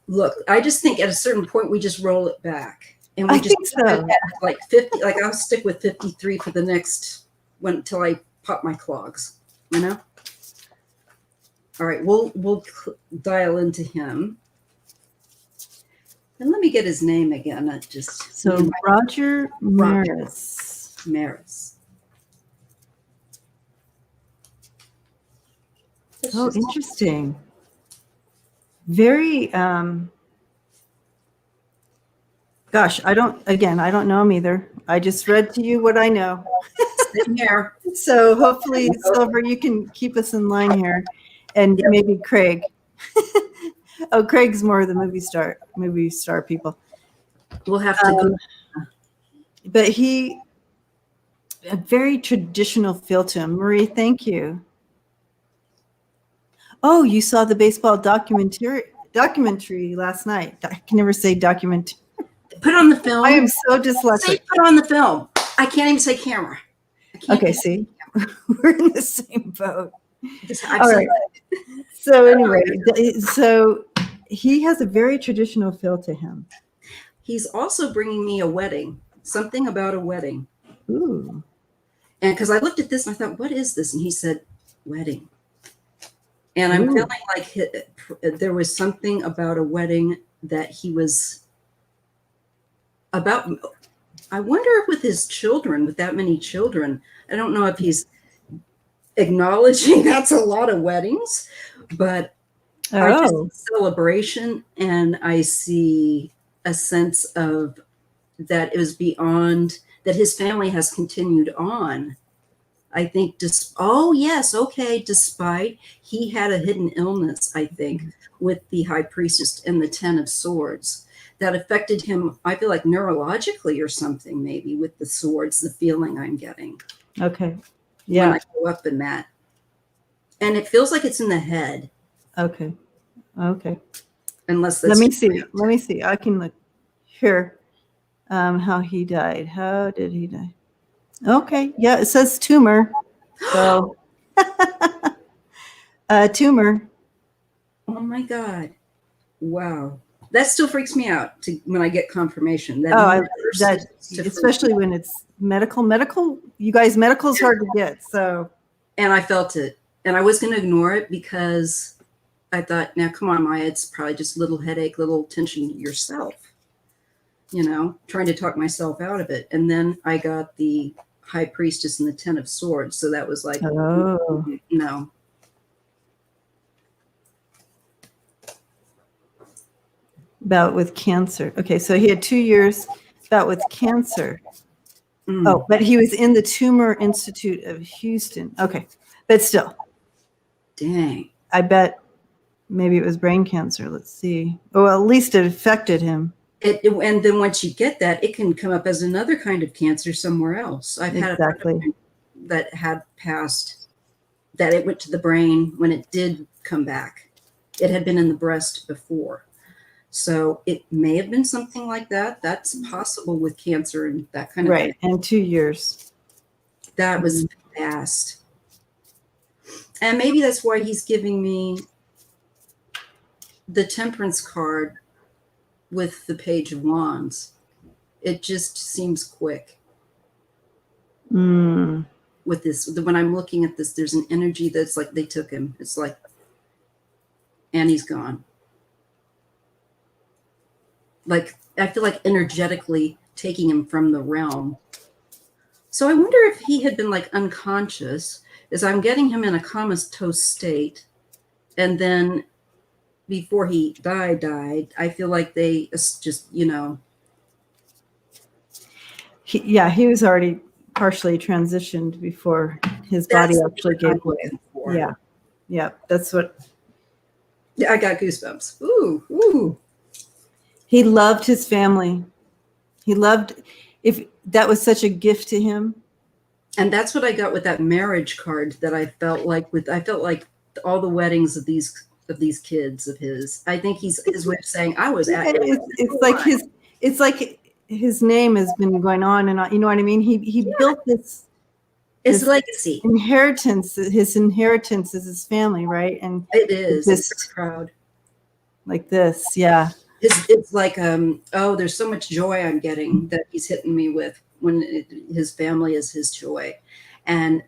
Look, I just think at a certain point we just roll it back, and I think so. Like 50, like I'll stick with 53 for the next until I pop my clogs. You know. All right, we'll dial into him, and let me get his name again. Roger Maris. Oh, interesting. Very, gosh, I don't know him either. I just read to you what I know. Sitting here. So hopefully, Silver, you can keep us in line here. And maybe Craig. Oh, Craig's more of the movie star people. We'll have to go. But a very traditional feel to him. Marie, thank you. Oh, you saw the baseball documentary last night. I can never say document. Put on the film. I am so dyslexic. Say put on the film. I can't even say camera. Okay, see, we're in the same boat. All right. So anyway, so he has a very traditional feel to him. He's also bringing me a wedding. Something about a wedding. Ooh. And because I looked at this and I thought, what is this? And he said, wedding. And I'm feeling like there was something about a wedding that he was about. I wonder if with his children, with that many children, I don't know if he's acknowledging that's a lot of weddings, but I just see celebration, and I see a sense of that it was beyond, that his family has continued on. I think, despite he had a hidden illness, I think, with the High Priestess and the 10 of Swords that affected him, I feel like neurologically or something, maybe with the swords, the feeling I'm getting. Okay. Yeah. When I go up in that. And it feels like it's in the head. Okay. Unless that's Let me see. I can look here. How he died. How did he die? Okay. Yeah, it says tumor. So tumor. Oh my God. Wow. That still freaks me out when I get confirmation. Especially when it's medical. You guys, medical is hard to get. So. And I felt it. And I was going to ignore it because I thought, now come on, Maija, it's probably just a little headache, little tension yourself. Trying to talk myself out of it. And then I got the High Priestess and the Ten of Swords. So that was like, Oh. no. Bout with cancer. Okay, so he had 2 years bout with cancer. Oh, but he was in the Tumor Institute of Houston. Okay, but still. Dang. I bet maybe it was brain cancer. Let's see. Oh, well, at least it affected him. And then once you get that, it can come up as another kind of cancer somewhere else. I've had Exactly. that had passed, that it went to the brain when it did come back. It had been in the breast before. So it may have been something like that. That's possible with cancer and that kind of thing. Right, and 2 years. That was fast. And maybe that's why he's giving me the Temperance card with the Page of Wands. It just seems quick. With this, when I'm looking at this, there's an energy that's like they took him. It's like, and he's gone. Like, I feel like energetically taking him from the realm. So I wonder if he had been like unconscious, as I'm getting him in a comatose state. And then before he died, I feel like they just, you know. He was already partially transitioned before his body actually gave way. Yeah, that's what. Yeah, I got goosebumps. Ooh. He loved his family. He loved, if that was such a gift to him. And that's what I got with that marriage card that I felt like all the weddings of these kids of his. I think his way of saying I was at. It's like his name has been going on and on. You know what I mean? He built this. His legacy. His inheritance is his family, right? And it is. Just proud. Like this, yeah. It's like, there's so much joy I'm getting that he's hitting me with when his family is his joy. And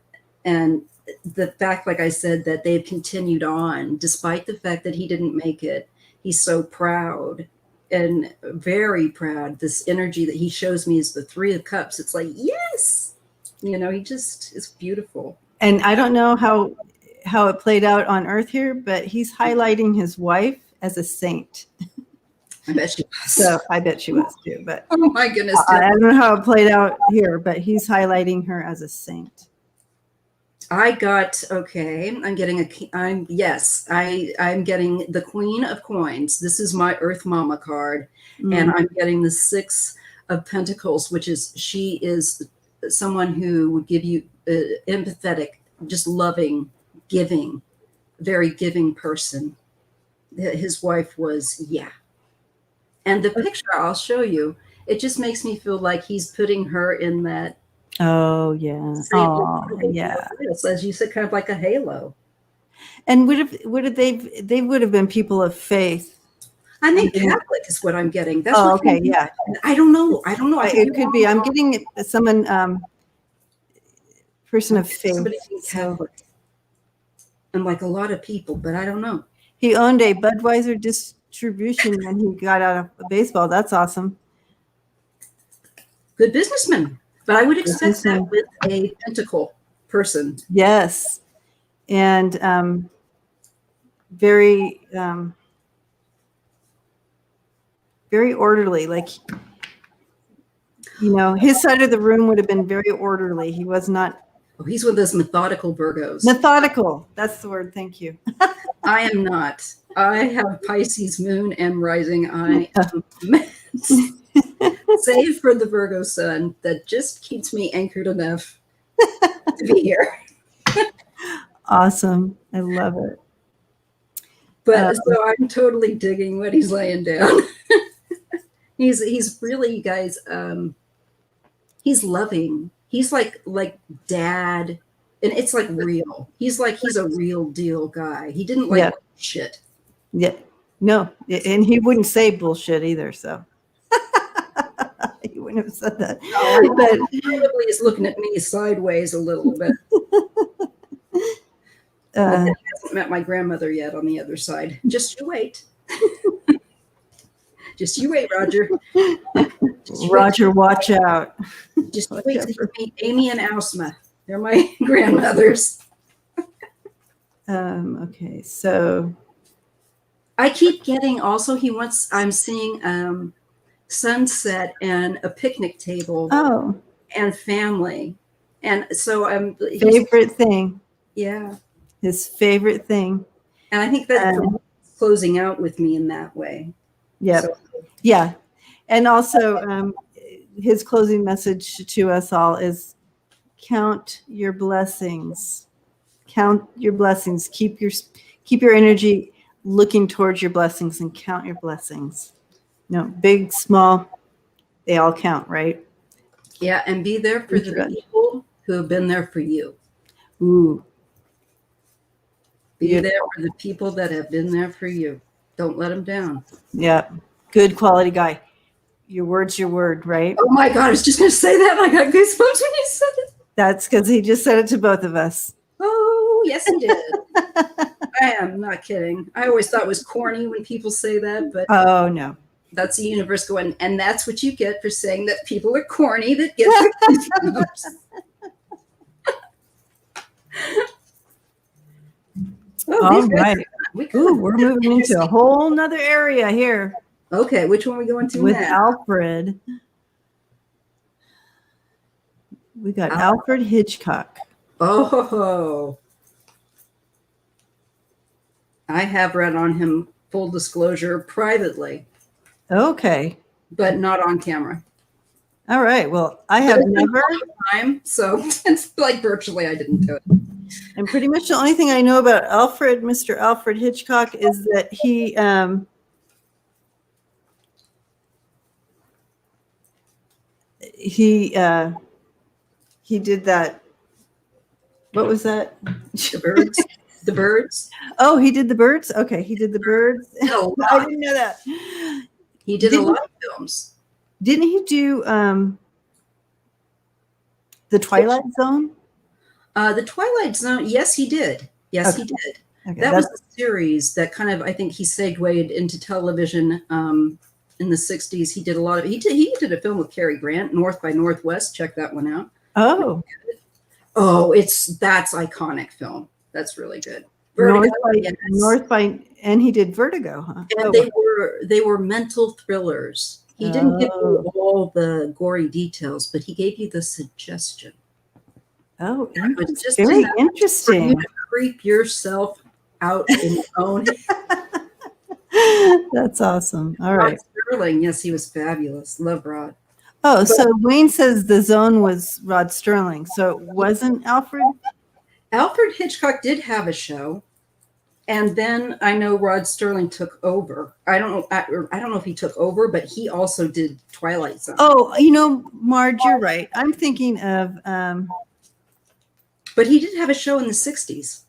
the fact, like I said, that they've continued on, despite the fact that he didn't make it, he's so proud and very proud. This energy that he shows me is the Three of Cups. It's like, yes, you know, he just is beautiful. And I don't know how it played out on Earth here, but he's highlighting his wife as a saint. I bet she was. So I bet she was too. But oh my goodness, I don't know how it played out here, but he's highlighting her as a saint. I'm getting I'm getting the Queen of Coins. This is my Earth Mama card, and I'm getting the Six of Pentacles, which is she is someone who would give you empathetic, just loving, giving, very giving person. His wife was, and the picture I'll show you, it just makes me feel like he's putting her in that. Oh yeah. Oh yeah. As you said, kind of like a halo. And would have they would have been people of faith. I think Catholic is what I'm getting. That's okay, yeah. I don't know. It could be. I'm getting someone person of faith. Somebody Catholic. And like a lot of people, but I don't know. He owned a Budweiser distribution when he got out of baseball. That's awesome. Good businessman. But I would expect that with a pentacle person. Yes. And very very orderly. Like, you know, his side of the room would have been very orderly. He was not. Oh, he's one of those methodical Virgos. Methodical. That's the word. Thank you. I am not. I have Pisces moon and rising. I am save for the Virgo sun that just keeps me anchored enough to be here. Awesome. I love it. But so I'm totally digging what he's laying down. He's really, guys, he's loving. He's like dad, and it's like real. He's a real deal guy. He didn't like shit. Yeah. No. And he wouldn't say bullshit either, so. He wouldn't have said that. No, but he probably is looking at me sideways a little bit. He hasn't met my grandmother yet on the other side. Just you wait. Just you wait, Roger. Roger, watch out. Just wait till you meet Amy and Ausma. They're my grandmothers. Okay, so I keep getting also I'm seeing sunset and a picnic table and family. And so favorite thing. Yeah. His favorite thing. And I think that closing out with me in that way. Yeah. So. Yeah. And also his closing message to us all is count your blessings. Count your blessings. Keep your energy looking towards your blessings and count your blessings. No, big, small, they all count, right? Yeah, and be there for the people who have been there for you. Ooh. Be there for the people that have been there for you. Don't let them down. Yeah. Good quality guy. Your word's your word, right? Oh my God, I was just going to say that. I got goosebumps when you said it. That's because he just said it to both of us. Oh, yes, he did. I am not kidding. I always thought it was corny when people say that, but oh no, that's the universe going, and that's what you get for saying that people are corny that get goosebumps. All right. We're moving into a whole nother area here. Okay, which one are we going to with now? Alfred? We got Alfred Hitchcock. Oh, I have read on him, full disclosure, privately. Okay. But not on camera. All right. Well, I have never. Time, so it's like virtually I didn't do it. And pretty much the only thing I know about Alfred, Mr. Alfred Hitchcock, is that he did that. What was that? The birds. The birds. Oh, he did the birds. Okay, he did the birds. I didn't know that. He did a lot of films. Didn't he do The Twilight Zone? The Twilight Zone. Yes, he did. Yes, he did. Okay, that was a series that kind of, I think he segued into television in the 60s. He did a lot of, he did a film with Cary Grant, North by Northwest. Check that one out. Oh. Oh, that's iconic film. That's really good. Vertigo, North by, and he did Vertigo, huh? And they were mental thrillers. He didn't give you all the gory details, but he gave you the suggestion. Oh, just very interesting. For you to creep yourself out in your own. That's awesome. All right. Rod Sterling, yes, he was fabulous. Love Rod. Oh, so Wayne says The Zone was Rod Sterling. So it wasn't Alfred? Alfred Hitchcock did have a show. And then I know Rod Sterling took over. I don't know if he took over, but he also did Twilight Zone. Oh, Marge, you're right. I'm thinking of but he did have a show in the 60s.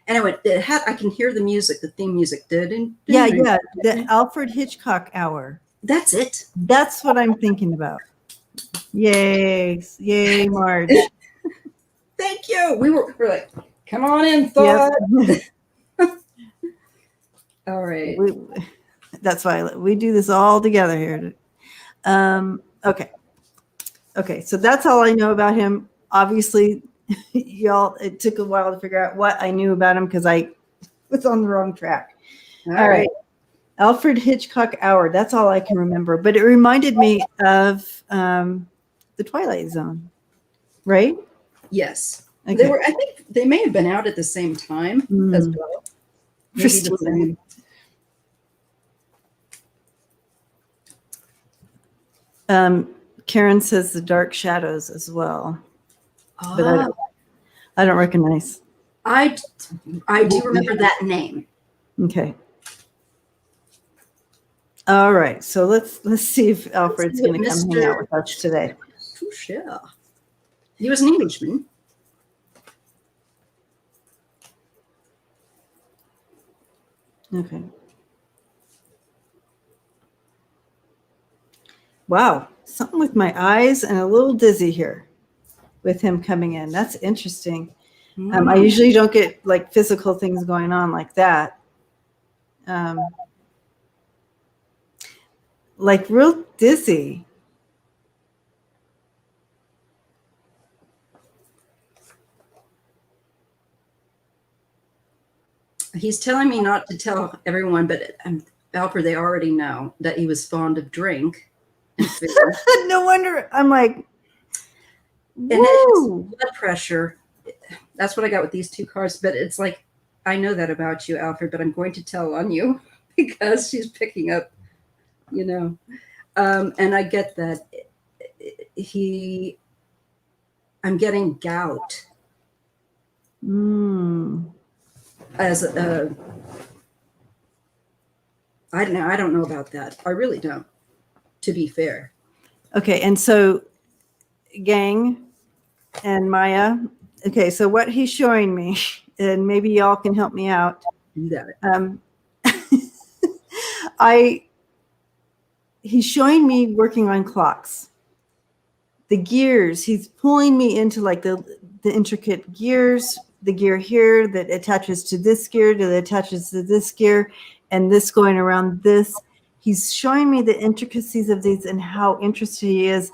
Anyway, I can hear the music, the theme music. Yeah, the Alfred Hitchcock Hour. That's it. That's what I'm thinking about. Yay, Marge. Thank you. We're like, come on in, thought. Yep. All right. That's why we do this all together here. Okay. So that's all I know about him. Obviously, y'all, it took a while to figure out what I knew about him because I was on the wrong track. All right. Alfred Hitchcock Hour. That's all I can remember. But it reminded me of The Twilight Zone, right? Yes. Okay. I think they may have been out at the same time as well. Maybe Karen says The Dark Shadows as well. But I don't recognize. I do remember that name. Okay. All right. So let's see if Alfred's going to come hang out with us today. Sure. He was an Englishman. Okay. Wow. Something with my eyes and a little dizzy here with him coming in. That's interesting. I usually don't get like physical things going on like that. like real dizzy. He's telling me not to tell everyone, but Alfred, they already know that he was fond of drink and food. No wonder. I'm like, and his blood pressure. That's what I got with these two cards. But it's like, I know that about you, Alfred, but I'm going to tell on you because she's picking up, you know. And I get that I'm getting gout. As I don't know about that. I really don't, to be fair. Okay, and so gang and Maya. Okay, so what he's showing me, and maybe y'all can help me out. You got it. He's showing me working on clocks. The gears, he's pulling me into like the intricate gears, the gear here that attaches to this gear, that attaches to this gear, and this going around this. He's showing me the intricacies of these and how interested he is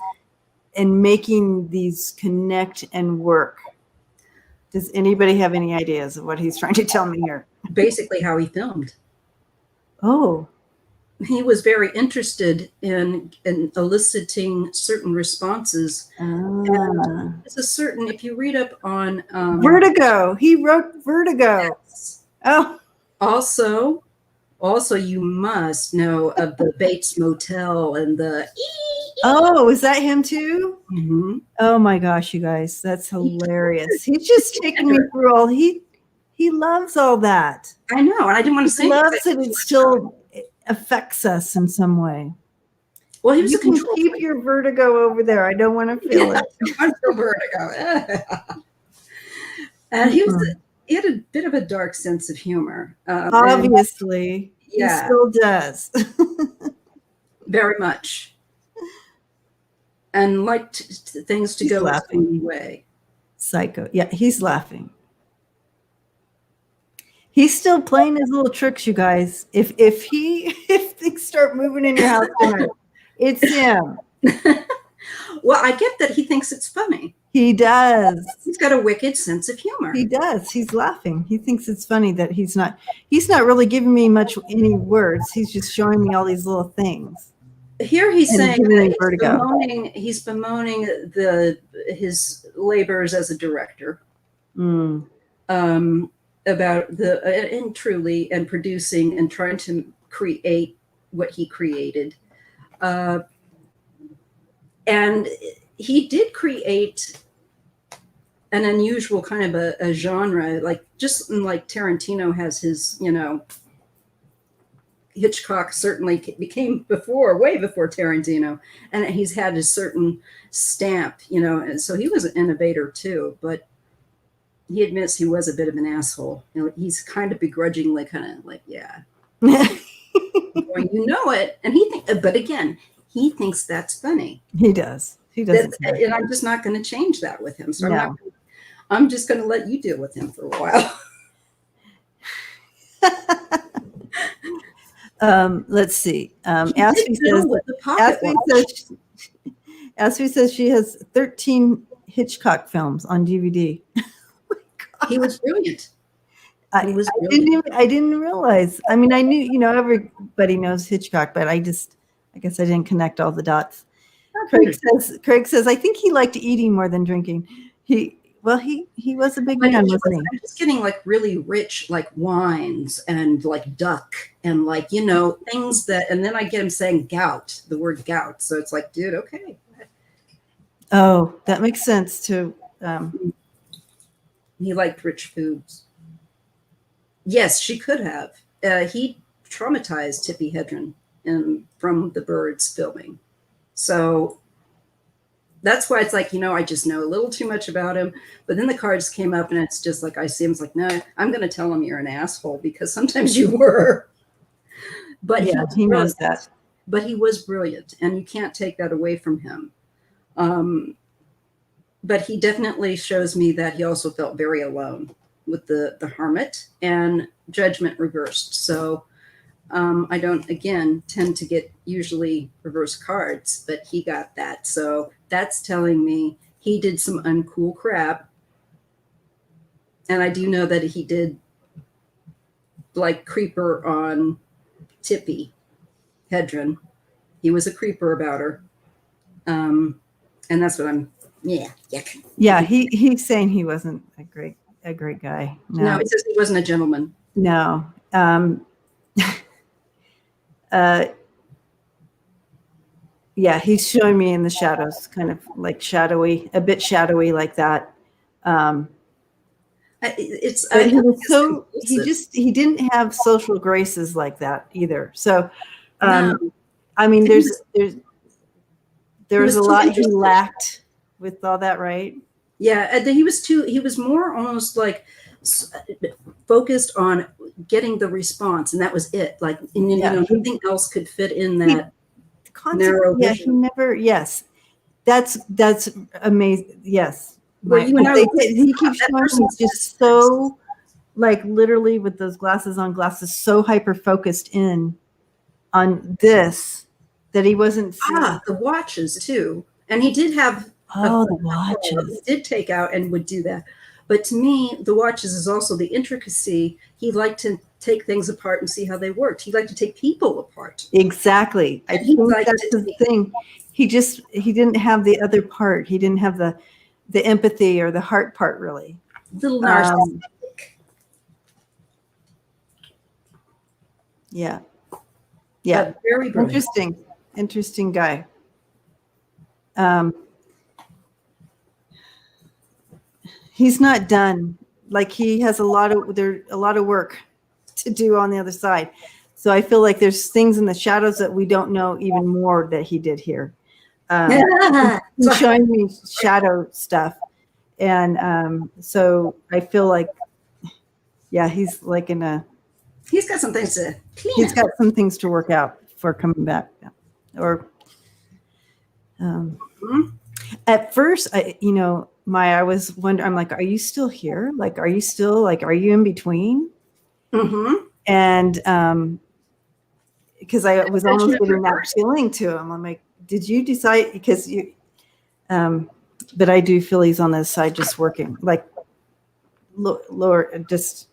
in making these connect and work. Does anybody have any ideas of what he's trying to tell me here? Basically how he filmed. Oh. He was very interested in eliciting certain responses. It's a certain, if you read up on Vertigo. He wrote Vertigo. Yes. Oh. Also, you must know of the Bates Motel and the. Oh, is that him too? Mm-hmm. Oh my gosh, you guys, that's hilarious. He's just taking me through all. He loves all that. I know, and I didn't want to say. He loves that it still affects us in some way. Well, he was you can keep your vertigo over there. I don't want to feel it. I feel vertigo. And he had a bit of a dark sense of humor. Obviously, he still does. Very much. And liked things to go his own way. Psycho. Yeah, he's laughing. He's still playing his little tricks, you guys. If things start moving in your house tonight, it's him. Well, I get that he thinks it's funny. He does. He's got a wicked sense of humor. He does. He's laughing. He thinks it's funny that he's not really giving me any words. He's just showing me all these little things. Here he's saying that he's bemoaning his labors as a director. About and producing and trying to create what he created. And he did create an unusual kind of a genre, like just like Tarantino has his, Hitchcock certainly became way before Tarantino, and he's had a certain stamp, and so he was an innovator too, but he admits he was a bit of an asshole. He's kind of begrudgingly yeah. Well, you know it. And but again, he thinks that's funny. He does. He doesn't. And I'm just not going to change that with him. So I'm just going to let you deal with him for a while. Let's see. Ashley says she has 13 Hitchcock films on DVD. He was brilliant. I didn't realize. I mean, I knew, everybody knows Hitchcock, but I guess I didn't connect all the dots. Craig says, I think he liked eating more than drinking. He was a big man, wasn't he? I'm just getting like really rich, like wines and like duck and like, things that, and then I get him saying gout, the word gout. So it's like, dude, okay. Oh, that makes sense too. He liked rich foods. Yes, she could have. He traumatized Tippi Hedren from the Birds filming. So that's why it's like, I just know a little too much about him. But then the cards came up and it's just like, I see him, it's like, no, I'm going to tell him you're an asshole because sometimes you were. But he knows that. But he was brilliant and you can't take that away from him. But he definitely shows me that he also felt very alone with the hermit and judgment reversed. So I don't, again, tend to get usually reverse cards, but he got that. So that's telling me he did some uncool crap. And I do know that he did like creeper on Tippy Hedren. He was a creeper about her. And that's what I'm, yuck. Yeah, he's saying he wasn't a great guy. No, he says he wasn't a gentleman. No. Yeah, he's showing me in the shadows, kind of like shadowy, a bit shadowy like that. He didn't have social graces like that either. So, No. I mean, there was a lot he lacked with all that, right? Yeah, and he was more almost like focused on getting the response, and that was it. Like, nothing else could fit in that narrow vision. He never. Yes, that's amazing. Yes, he keeps showing he's just so, like, literally with those glasses on, so hyper focused in on this that he wasn't seeing. The watches too, and he did have the watches. He did take out and would do that. But to me, the watches is also the intricacy. He liked to take things apart and see how they worked. He liked to take people apart. Exactly. I think that's the thing. He didn't have the other part. He didn't have the empathy or the heart part, really. Little narcissistic. Yeah. Very brilliant. Interesting guy. He's not done. Like, he has a lot of work to do on the other side. So I feel like there's things in the shadows that we don't know even more that he did here. He's showing me shadow stuff. And so I feel like, he's like he's got some things to clean. He's got some things to work out for coming back. Or at first, I was wondering, I'm like, are you still here? Like, are you in between? Mm-hmm. And because I was almost getting that feeling to him. I'm like, did you decide? Because you, but I do feel he's on the side just working, like lower, just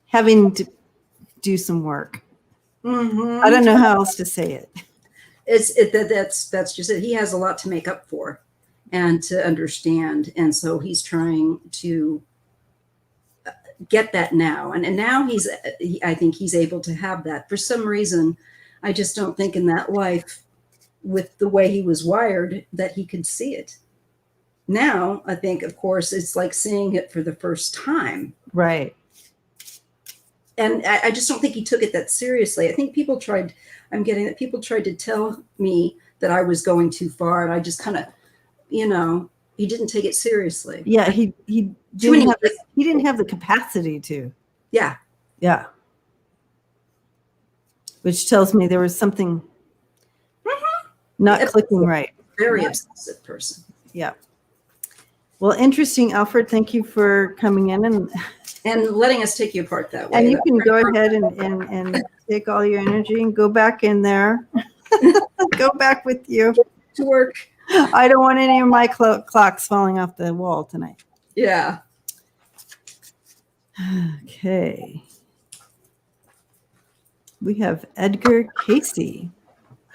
having to do some work. Mm-hmm. I don't know how else to say it. That's just it. He has a lot to make up for and to understand. And so he's trying to get that now. And now I think he's able to have that. For some reason, I just don't think in that life, with the way he was wired, that he could see it. Now, I think, of course, it's like seeing it for the first time. Right. And I just don't think he took it that seriously. I think people tried to tell me that I was going too far, and I just kind of, he didn't take it seriously. Yeah, he didn't have the capacity to. Yeah. Yeah. Which tells me there was something not clicking right. Very obsessive person. Yeah. Well, interesting, Alfred. Thank you for coming in and letting us take you apart that way. And you can go ahead and take all your energy and go back in there. Go back with you to work. I don't want any of my clocks falling off the wall tonight. Yeah. Okay. We have Edgar Cayce.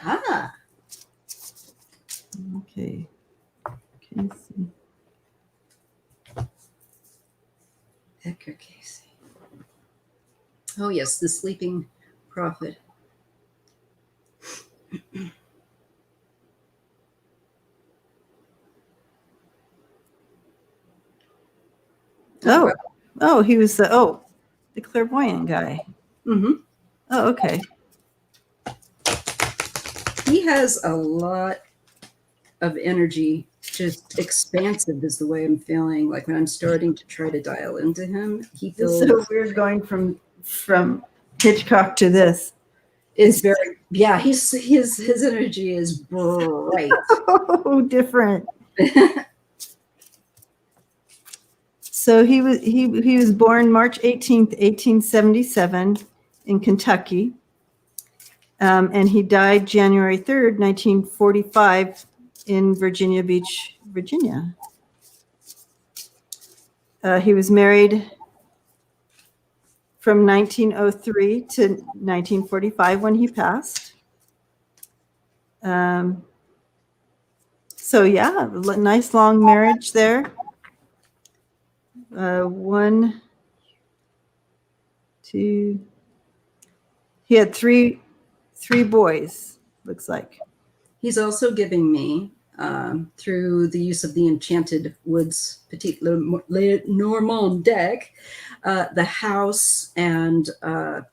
Ah. Okay. Cayce. Edgar Cayce. Oh, yes, the sleeping prophet. Oh, he was the clairvoyant guy. Mm-hmm. Oh, okay. He has a lot of energy, just expansive is the way I'm feeling. Like when I'm starting to try to dial into him, he feels so weird going from Hitchcock to this. It's very, his energy is bright. Oh, different. So he was born March 18th, 1877 in Kentucky. And he died January 3rd, 1945 in Virginia Beach, Virginia. He was married from 1903 to 1945 when he passed. So yeah, nice long marriage there. One, two, he had three boys, looks like. He's also giving me, through the use of the Enchanted Woods Petit Lenormand deck, the house and a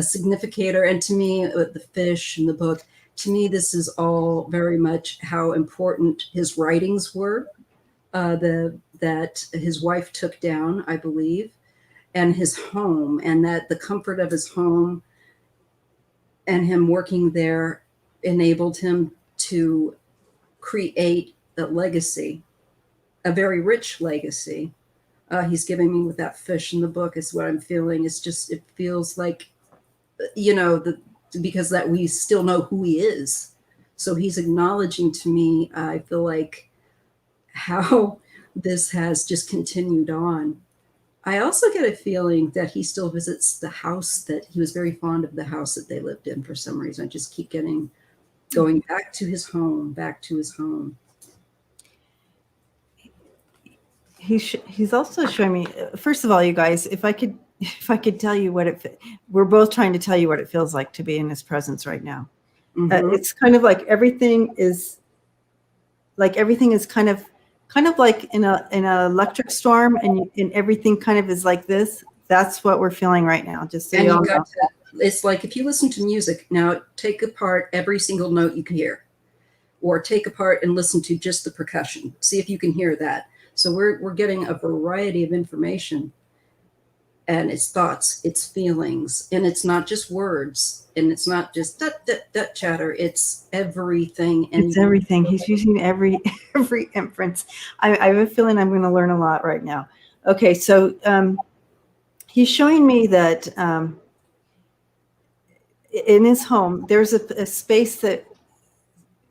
significator. And to me, the fish and the book, to me, this is all very much how important his writings were, that his wife took down, I believe, and his home, and that the comfort of his home and him working there enabled him to create a legacy, a very rich legacy. He's giving me with that fish in the book is what I'm feeling. It's just, it feels like, because that we still know who he is. So he's acknowledging to me, I feel like, how this has just continued on. I also get a feeling that he still visits the house, that he was very fond of the house that they lived in for some reason. I just keep going back to his home, back to his home. He's also showing me, first of all, you guys, if I could tell you what we're both trying to tell you what it feels like to be in his presence right now. Mm-hmm. It's kind of like everything is kind of like in an electric storm, and everything kind of is like this. That's what we're feeling right now. Just so you all know. It's like if you listen to music now, take apart every single note you can hear, or take apart and listen to just the percussion. See if you can hear that. So we're getting a variety of information, and it's thoughts, it's feelings, and it's not just words, and it's not just that chatter. It's everything. And it's everything. He's using every inference. I have a feeling I'm going to learn a lot right now. Okay, so he's showing me that in his home there's a space that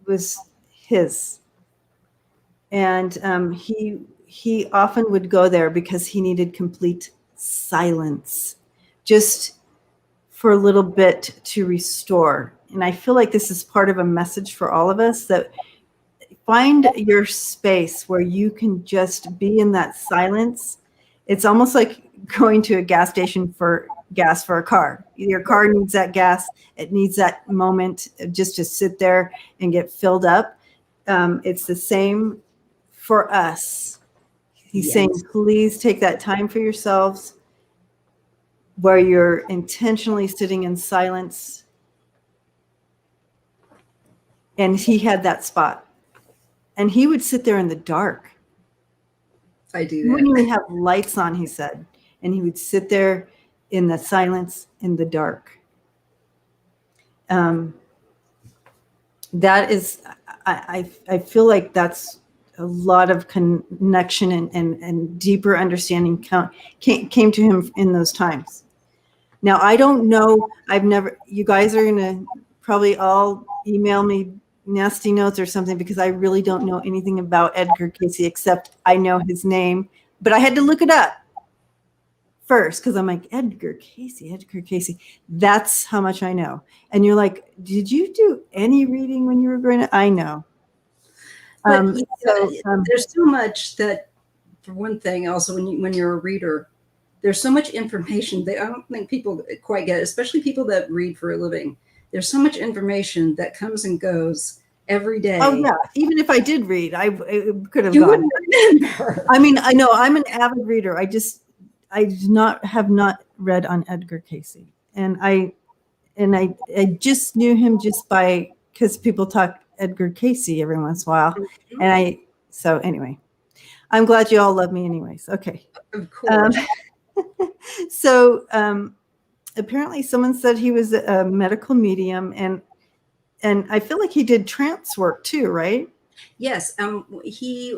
was his, and he often would go there because he needed complete silence, just for a little bit to restore. And I feel like this is part of a message for all of us, that find your space where you can just be in that silence. It's almost like going to a gas station for gas for a car. Your car needs that gas. It needs that moment just to sit there and get filled up. It's the same for us. He's saying, please take that time for yourselves where you're intentionally sitting in silence. And he had that spot. And he would sit there in the dark. I do that. He wouldn't even have lights on, he said. And he would sit there in the silence, in the dark. That is, I feel like that's a lot of connection and deeper understanding came to him in those times. Now, I don't know, you guys are going to probably all email me nasty notes or something, because I really don't know anything about Edgar Cayce, except I know his name, but I had to look it up first, because I'm like, Edgar Cayce. That's how much I know. And you're like, did you do any reading when you were growing up? I know. There's so much that, for one thing, also when you're a reader, there's so much information that I don't think people quite get, especially people that read for a living. There's so much information that comes and goes every day. Oh yeah, even if I did read, I could have gone. Wouldn't remember. I mean, I know I'm an avid reader. I have not read on Edgar Cayce, and I just knew him just because people talk Edgar Cayce every once in a while, and so anyway, I'm glad you all love me anyways. Okay. Of course. So apparently someone said he was a medical medium, and I feel like he did trance work too, right? Yes. He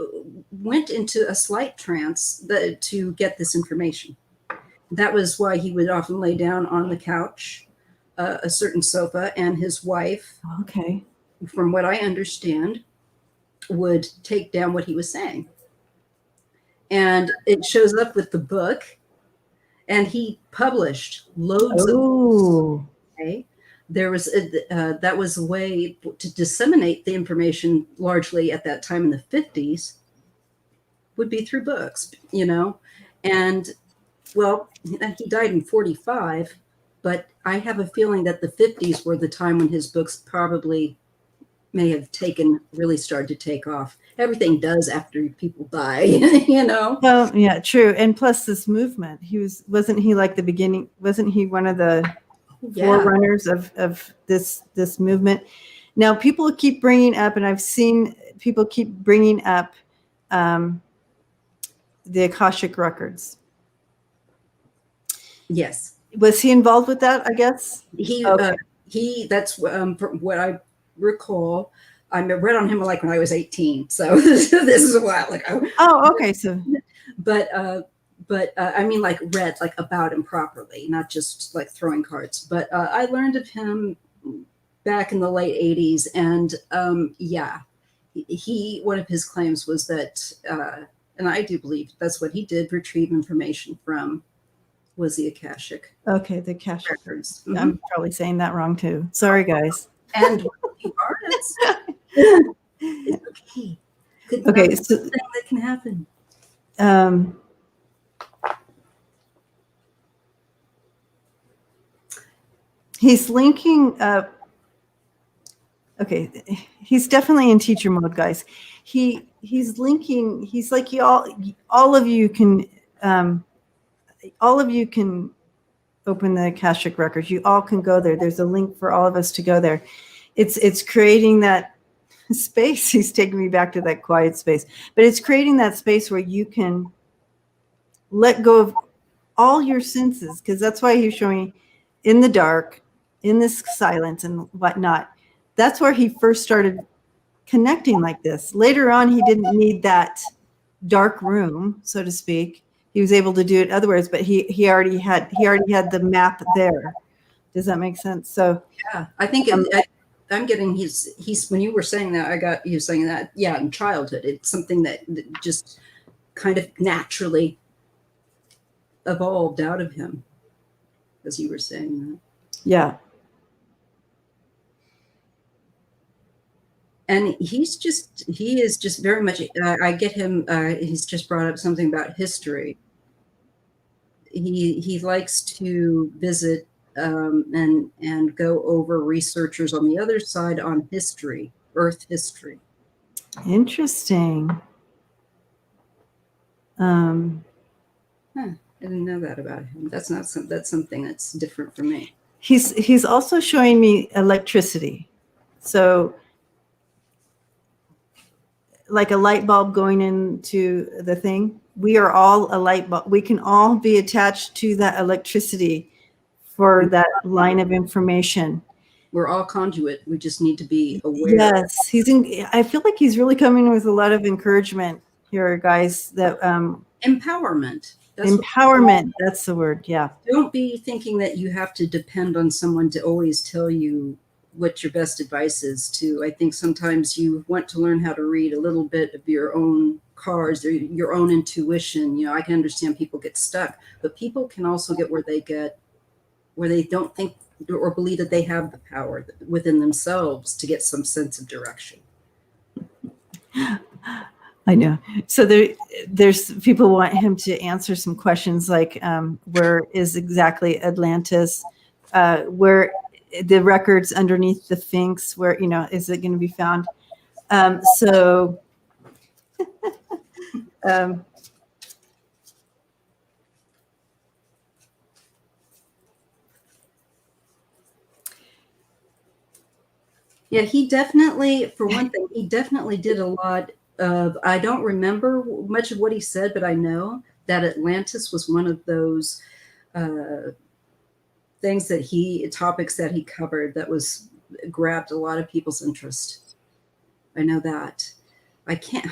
went into a slight trance to get this information. That was why he would often lay down on the couch a certain sofa, and his wife, Okay. from what I understand, would take down what he was saying. And it shows up with the book, and he published loads of books. Okay? There was that was a way to disseminate the information largely at that time in the 50s, would be through books, and well, he died in 45, but I have a feeling that the 50s were the time when his books probably may have really started to take off. Everything does after people die, Well, yeah, true. And plus this movement, wasn't he like the beginning? Wasn't he one of the forerunners of this movement? Now, people keep bringing up, and I've seen people keep bringing up the Akashic records. Yes. Was he involved with that, I guess? That's from what I recall. I read on him like when I was 18, so this is a while ago. Oh, okay. So, but I mean, like read like about him properly, not just like throwing cards. But I learned of him back in the late 80s, and one of his claims was that, and I do believe that's what he did, retrieve information from, was the Akashic. Okay, the Akashic records. Mm-hmm. I'm probably saying that wrong too. Sorry, guys. And you are. It's okay. Okay, so that can happen. He's linking up. Okay, he's definitely in teacher mode, guys. He's linking. He's like all of you can open the Akashic records. You all can go there. There's a link for all of us to go there. It's creating that space. He's taking me back to that quiet space, but it's creating that space where you can let go of all your senses, because that's why he's showing in the dark, in this silence and whatnot. That's where he first started connecting like this. Later on, he didn't need that dark room, so to speak. He was able to do it otherwise, but he already had the map there. Does that make sense? So yeah, I think I'm getting he's when you were saying that, I got you saying that, yeah, in childhood. It's something that just kind of naturally evolved out of him, as you were saying that. Yeah. And he is just very much, I get him, he's just brought up something about history. He likes to visit and go over researchers on the other side on history, Earth history. Interesting. I didn't know that about him. That's something that's different for me. He's also showing me electricity. So like a light bulb going into the thing. We are all a light bulb. We can all be attached to that electricity for that line of information. We're all conduit. We just need to be aware. Yes, I feel like he's really coming with a lot of encouragement here, guys. That empowerment. That's the word. Yeah. Don't be thinking that you have to depend on someone to always tell you what your best advice is to. I think sometimes you want to learn how to read a little bit of your own cards or your own intuition. I can understand people get stuck, but people can also get where they don't think or believe that they have the power within themselves to get some sense of direction. I know. So there's people want him to answer some questions like where is exactly Atlantis? Where the records underneath the Sphinx, where, is it going to be found? Yeah, he definitely, for one thing, he definitely did a lot of, I don't remember much of what he said, but I know that Atlantis was one of those topics that he covered that grabbed a lot of people's interest. I know that. I can't,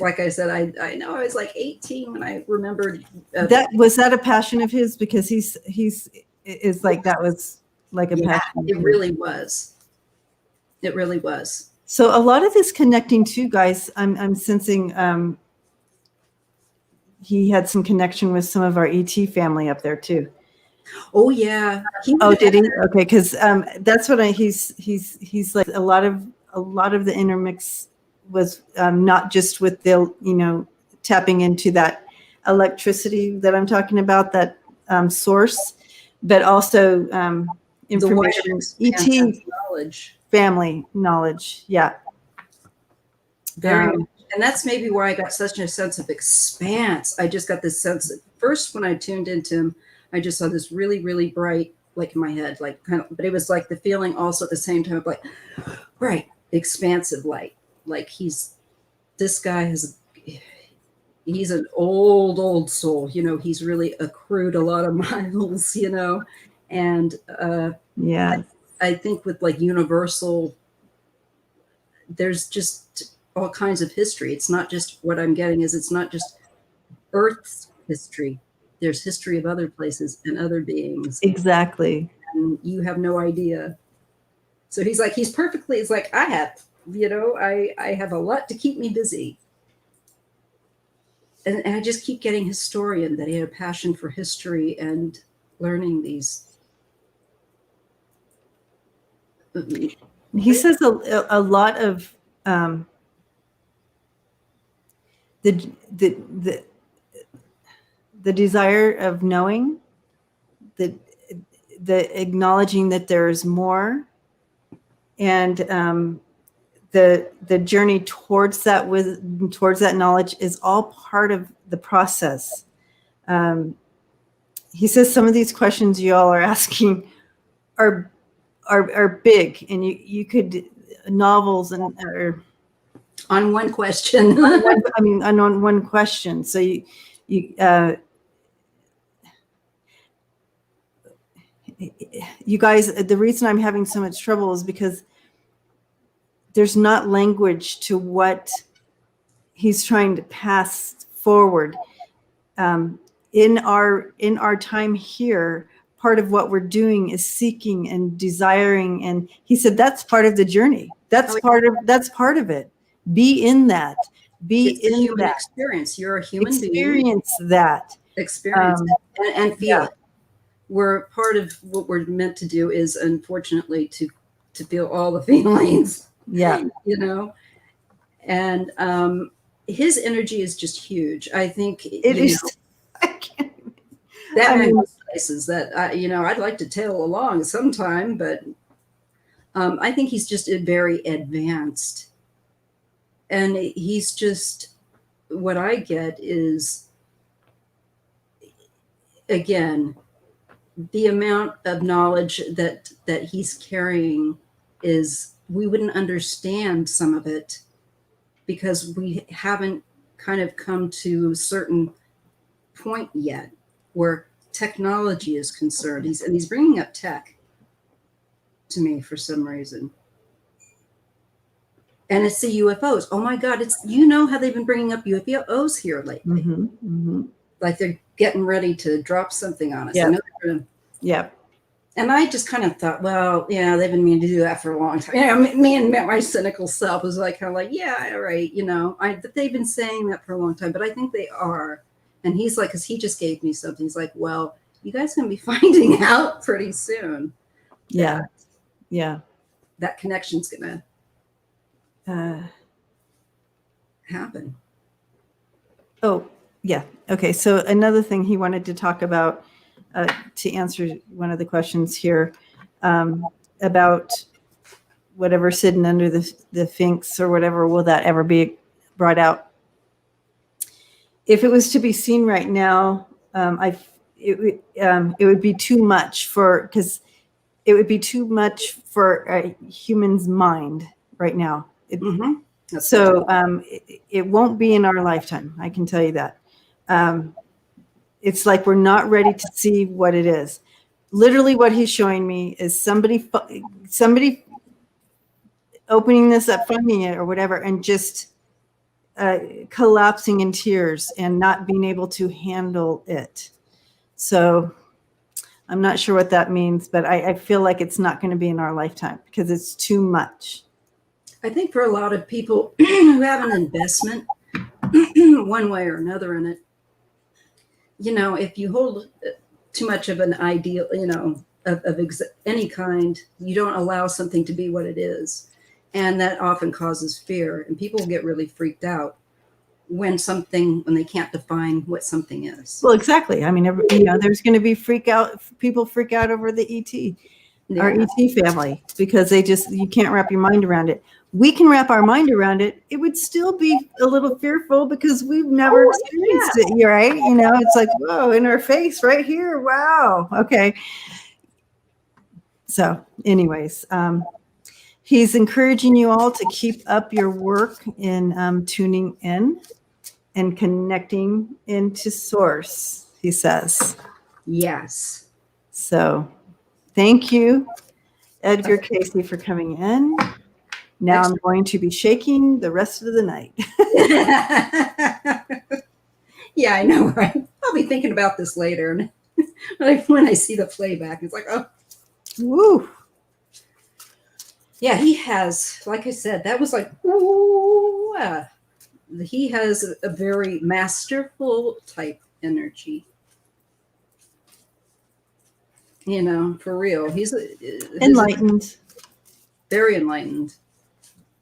like I said, I know I was like 18 when I remembered. Was that a passion of his? Because he's like, that was like a passion. It really was. It really was. So a lot of this connecting too, guys, I'm sensing he had some connection with some of our ET family up there too. Oh yeah. Did he? Okay, because that's what he's like a lot of the intermix was not just with the tapping into that electricity that I'm talking about, that source, but also information, ET knowledge, family knowledge. Yeah. Very much. And that's maybe where I got such a sense of expanse. I just got this sense that first when I tuned into him, I just saw this really, really bright, like in my head, like kind of, but it was like the feeling also at the same time of like, bright, expansive light. Like he's an old soul, he's really accrued a lot of miles, and I think with like universal, there's just all kinds of history. It's not just what I'm getting is it's not just Earth's history. There's history of other places and other beings. Exactly. And you have no idea. So he's perfectly, it's like I have, I have a lot to keep me busy. And I just keep getting historian, that he had a passion for history and learning these. He says a lot of the desire of knowing, the acknowledging that there is more, and the journey towards that knowledge is all part of the process. He says some of these questions you all are asking are big, and you could novels or on one question. on one question. So you guys, the reason I'm having so much trouble is because there's not language to what he's trying to pass forward. In our time here, part of what we're doing is seeking and desiring, and he said that's part of the journey. That's part of it. Be in that. It's in human that experience. You're a human being. Experience that. Experience it and feel it. We're part of what we're meant to do is, unfortunately, to feel all the feelings. Yeah. And his energy is just huge. I think it is. That many places that I'd like to tail along sometime, but I think he's just very advanced, and he's just, what I get is, again, the amount of knowledge that he's carrying is, we wouldn't understand some of it because we haven't kind of come to a certain point yet where technology is concerned. He's bringing up tech to me for some reason. And it's the UFOs. Oh my God, how they've been bringing up UFOs here lately. Mm-hmm, mm-hmm. Like they're getting ready to drop something on us. Yeah. I know they're gonna, yeah. And I just kind of thought, well, yeah, they've been meaning to do that for a long time. Me and my cynical self was like, kind of like, yeah, all right, but they've been saying that for a long time, but I think they are. And he's like, because he just gave me something. He's like, well, you guys are going to be finding out pretty soon. Yeah. Yeah. That connection's going to happen. Oh, yeah. Okay. So another thing he wanted to talk about, to answer one of the questions here, about whatever sitting under the Sphinx or whatever, will that ever be brought out? If it was to be seen right now, it would be too much because it would be too much for a human's mind right now. So it won't be in our lifetime. I can tell you that. It's like we're not ready to see what it is. Literally, what he's showing me is somebody opening this up, finding it or whatever, and just collapsing in tears and not being able to handle it. So I'm not sure what that means, but I feel like it's not going to be in our lifetime because it's too much. I think for a lot of people who have an investment one way or another in it, if you hold too much of an ideal, of any kind, you don't allow something to be what it is. And that often causes fear. And people get really freaked out when they can't define what something is. Well, exactly. I mean, there's going to be people freak out over the ET, our ET family, because you can't wrap your mind around it. We can wrap our mind around it. It would still be a little fearful because we've never experienced it, right? It's like, whoa, in our face right here. Wow. Okay. So anyways, he's encouraging you all to keep up your work in tuning in and connecting into source, he says. Yes. So thank you, Edgar Cayce, for coming in. Now I'm going to be shaking the rest of the night. Yeah, I know, right? I'll be thinking about this later. And when I see the playback, it's like, oh. Woo. Yeah, he has, like I said, that was like, ooh. He has a very masterful type energy. For real. He's enlightened. Very enlightened.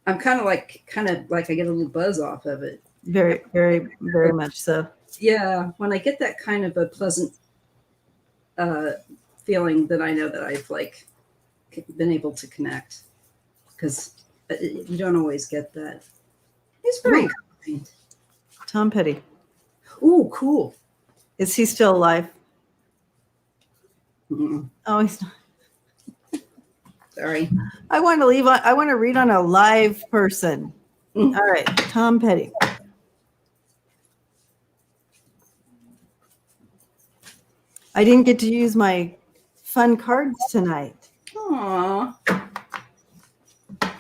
I'm kind of like I get a little buzz off of it. Very, very, very much so. Yeah. When I get that kind of a pleasant feeling, that I know that I've been able to connect, because you don't always get that. He's very kind. Tom Petty. Ooh, cool. Is he still alive? Mm-mm. Oh, he's not. Sorry. I want to read on a live person. All right, Tom Petty. I didn't get to use my fun cards tonight. Aww.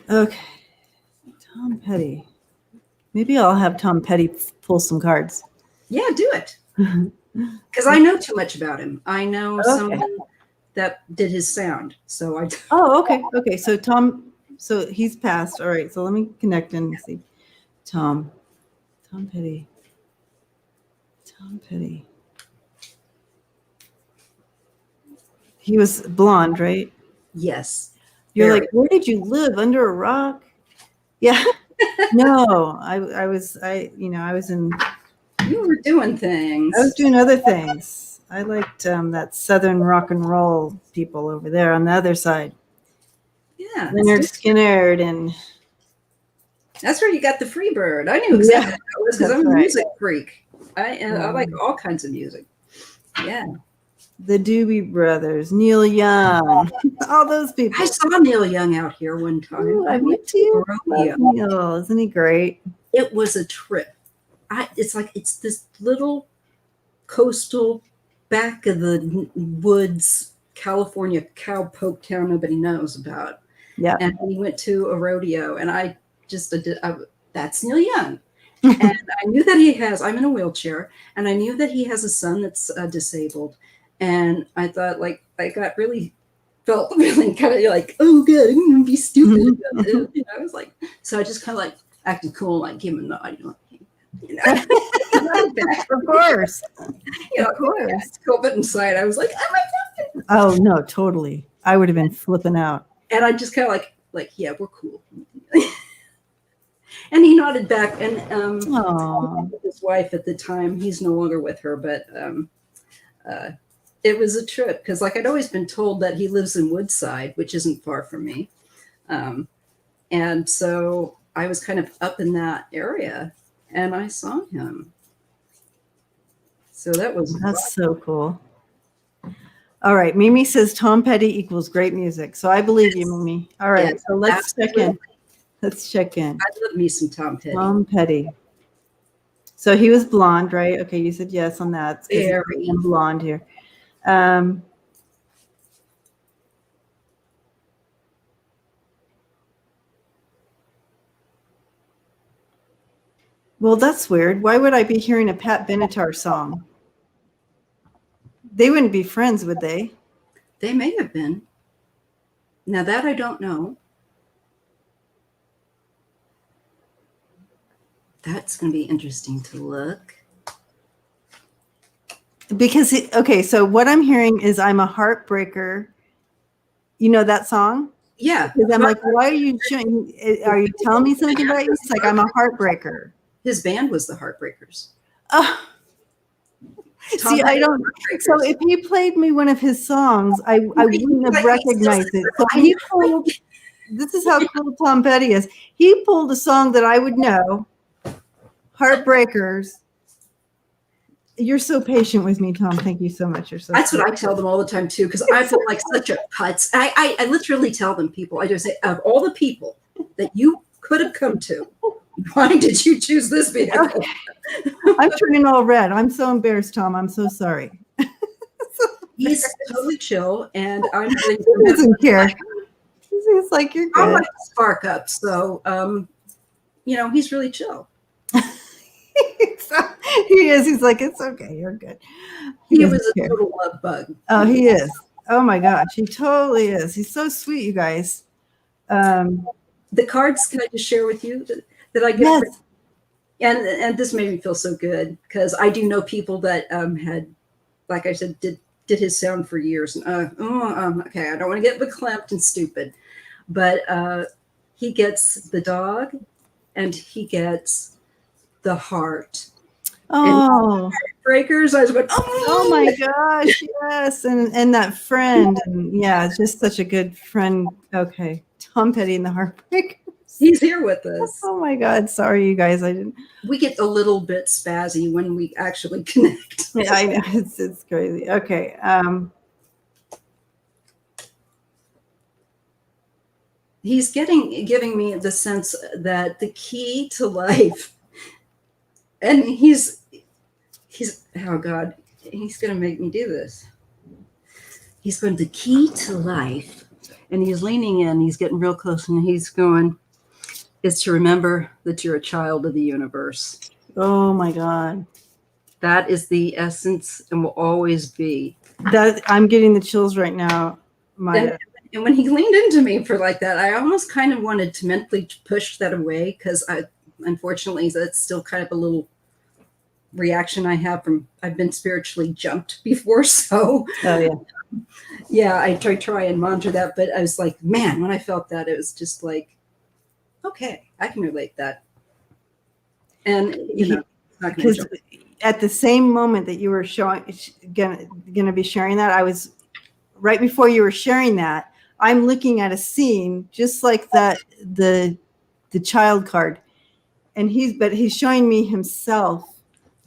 Okay. Tom Petty. Maybe I'll have Tom Petty pull some cards. Yeah, do it. Because I know too much about him. I know someone that did his sound. So I. Oh, okay. Okay. So he's passed. All right. So let me connect and see. Tom Petty. Tom Petty. He was blonde, right? Yes. You're like, where did you live? Under a rock? Yeah. No, I was in. You were doing things. I was doing other things. I liked that Southern rock and roll people over there on the other side. Yeah. Leonard Skinner and. That's where you got the free bird. I knew exactly what it was because I'm a music freak. I like all kinds of music. Yeah. The Doobie Brothers, Neil Young, all those people. I saw Neil Young out here one time. Ooh, I went to Neil. Isn't he great? It was a trip. It's this little coastal back of the woods, California cowpoke town nobody knows about. Yeah. And we went to a rodeo, and I that's Neil Young. And I knew that I'm in a wheelchair, and I knew that he has a son that's disabled. And I thought, I felt really kind of like, oh, good, I'm going to be stupid. I was like, so I just kind of acted cool, give him a nod. Of course. Of course. But inside, I was like, oh my God. Oh, no, totally. I would have been flipping out. And I just kind of yeah, we're cool. And he nodded back, and his wife at the time, he's no longer with her, but it was a trip because I'd always been told that he lives in Woodside, which isn't far from me. And so I was kind of up in that area, and I saw him. So that's so cool. All right. Mimi says Tom Petty equals great music. So I believe you, Mimi. All right. So let's check in. Let's check in. I love me some Tom Petty. Tom Petty. So he was blonde, right? Okay, you said yes on that. Very blonde here. Well, that's weird. Why would I be hearing a Pat Benatar song? They wouldn't be friends, would they? They may have been. Now that I don't know. That's going to be interesting to look. Because, so what I'm hearing is I'm a heartbreaker. You know that song? Yeah. Because I'm like, why are you showing? Are you telling me something about you? It's like, I'm a heartbreaker. His band was the Heartbreakers. Oh. See, I don't. So if he played me one of his songs, I wouldn't have recognized it. So he pulled. This is how cool Tom Petty is. He pulled a song that I would know, Heartbreakers. You're so patient with me, Tom. Thank you so much. You're so. That's what I tell them all the time too, because I feel like such a putz. I literally tell them, people. I just say, of all the people that you could have come to, why did you choose this vehicle? I'm turning all red. I'm so embarrassed, Tom. I'm so sorry. He's totally chill, and I'm really he doesn't care. He's like, you're good. I like to spark up, so he's really chill. He is. He's like, it's okay. You're good. He was a total love bug. Oh, he is. Oh my gosh, he totally is. He's so sweet, you guys. The cards, can I just share with you that I get? Yes. And this made me feel so good, because I do know people that had, like I said, did his sound for years. And okay, I don't want to get verklempt and stupid, but he gets the dog, and he gets the heart. Oh, Breakers! I was going, oh my gosh, yes, and that friend, and yeah, it's just such a good friend. Okay, Tom Petty and the Heartbreakers. He's here with us. Oh my God, sorry you guys, I didn't. We get a little bit spazzy when we actually connect. Yeah, I know, it's crazy. Okay, he's giving me the sense that the key to life, and he's oh God, he's going to make me do this. He's going, the key to life, and he's leaning in, he's getting real close, and he's going, is to remember that you're a child of the universe. oh my God. That is the essence and will always be. That I'm getting the chills right now. And when he leaned into me for like that, I almost kind of wanted to mentally push that away, because unfortunately, that's still kind of a little reaction I have from, I've been spiritually jumped before. So yeah, I try and monitor that, but I was like, man, when I felt that, it was just like, okay, I can relate that. And because at the same moment that you were gonna be sharing that, I was right before you were sharing that, I'm looking at a scene just like that, the child card, and he's showing me himself.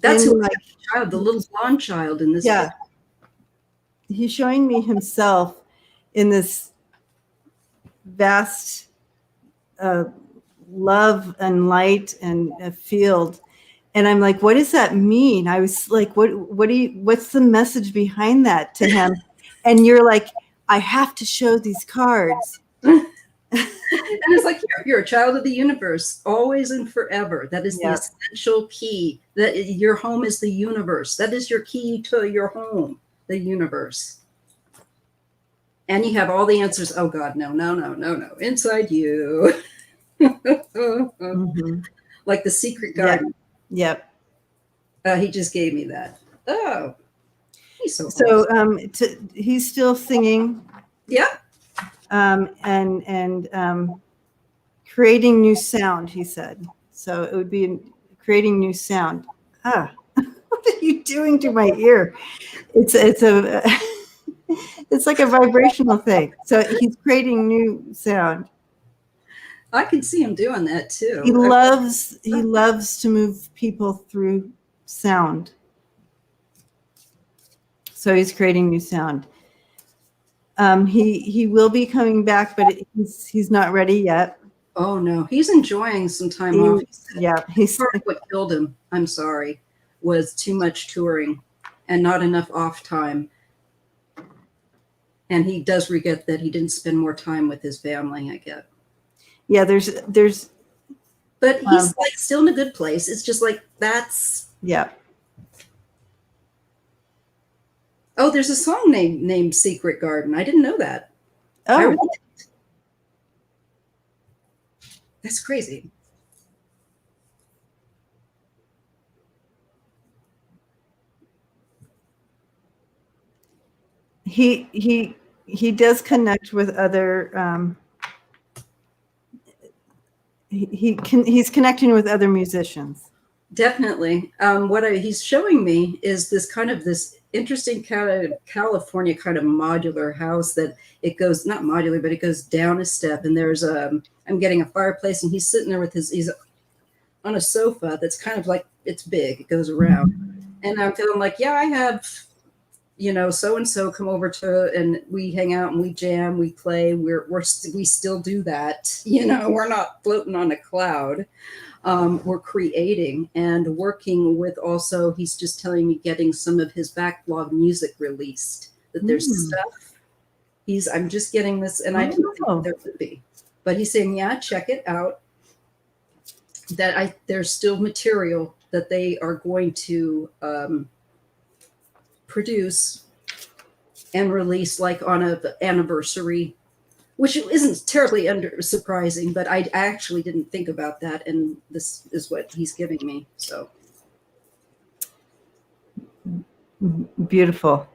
That's who, like, child, the little blonde child in this. Yeah, he's showing me himself in this vast love and light and a field. And I'm like, what does that mean? I was like, what's the message behind that to him? And you're like, I have to show these cards. And it's like, you're a child of the universe, always and forever. That is the essential key. That your home is the universe. That is your key to your home, the universe. And you have all the answers. Oh God, no, inside you. Mm-hmm. Like the secret garden. Yep. He just gave me that. Oh, he's so awesome. He's still singing. Yeah. And creating new sound, he said. So it would be creating new sound. What are you doing to my ear? It's like a vibrational thing. So he's creating new sound. I can see him doing that too. He loves to move people through sound. So he's creating new sound. He will be coming back, but he's not ready yet. Oh no, he's enjoying some time off. He's part of what killed him. I'm sorry, was too much touring and not enough off time. And he does regret that he didn't spend more time with his family, I get. Yeah, there's. But he's like still in a good place. It's just like that's. Yeah. Oh, there's a song named Secret Garden. I didn't know that. Oh, I really didn't. That's crazy. He does connect with other. He's connecting with other musicians. Definitely. He's showing me is this interesting kind of California kind of modular house that it goes, not modular, but it goes down a step. And there's I'm getting a fireplace, and he's sitting there with he's on a sofa that's kind of like, it's big, it goes around. And I'm feeling like, yeah, I have, so and so come over and we hang out and we jam, we play. We still do that. We're not floating on a cloud. We're creating and working with, also, he's just telling me, getting some of his backlog music released, that there's stuff. I'm just getting this, and I didn't think there would be, but he's saying, yeah, check it out. There's still material that they are going to produce and release, like on an anniversary, which isn't terribly surprising, but I actually didn't think about that, and this is what he's giving me. So beautiful.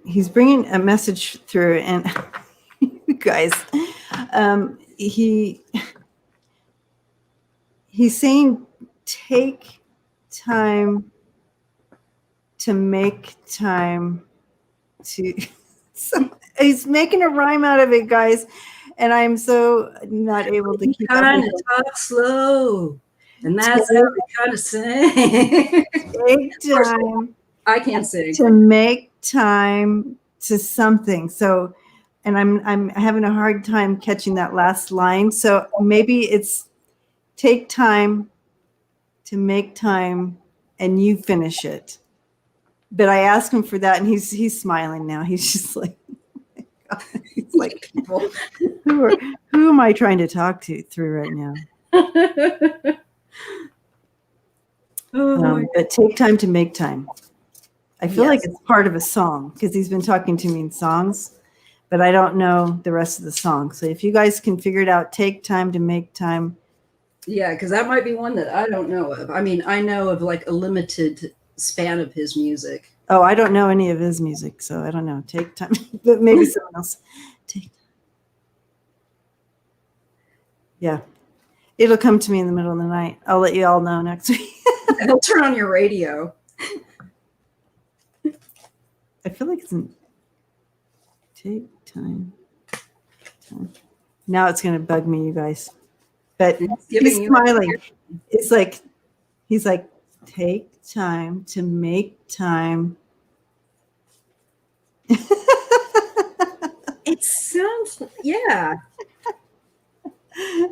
He's bringing a message through, and you guys, he's saying, take time to make time to. So he's making a rhyme out of it, guys, and I'm so not able to keep up. Kind of talk slow, and that's how we kind of sing. Take time. I can't sing. To make time to something. So, and I'm having a hard time catching that last line. So maybe it's take time to make time, and you finish it. But I asked him for that, and he's smiling now. He's just like, oh my God. He's like, who am I trying to talk through right now? But take time to make time. I feel like it's part of a song, because he's been talking to me in songs, but I don't know the rest of the song. So if you guys can figure it out, take time to make time. Yeah, because that might be one that I don't know of. I mean, I know of like a limited span of his music. Oh, I don't know any of his music, so I don't know. Take time, but maybe someone else. Yeah, it'll come to me in the middle of the night. I'll let you all know next week. I'll turn on your radio. I feel like it's take time. Now it's going to bug me, you guys. But he's smiling. It's like, he's like, take time to make time. It sounds, yeah.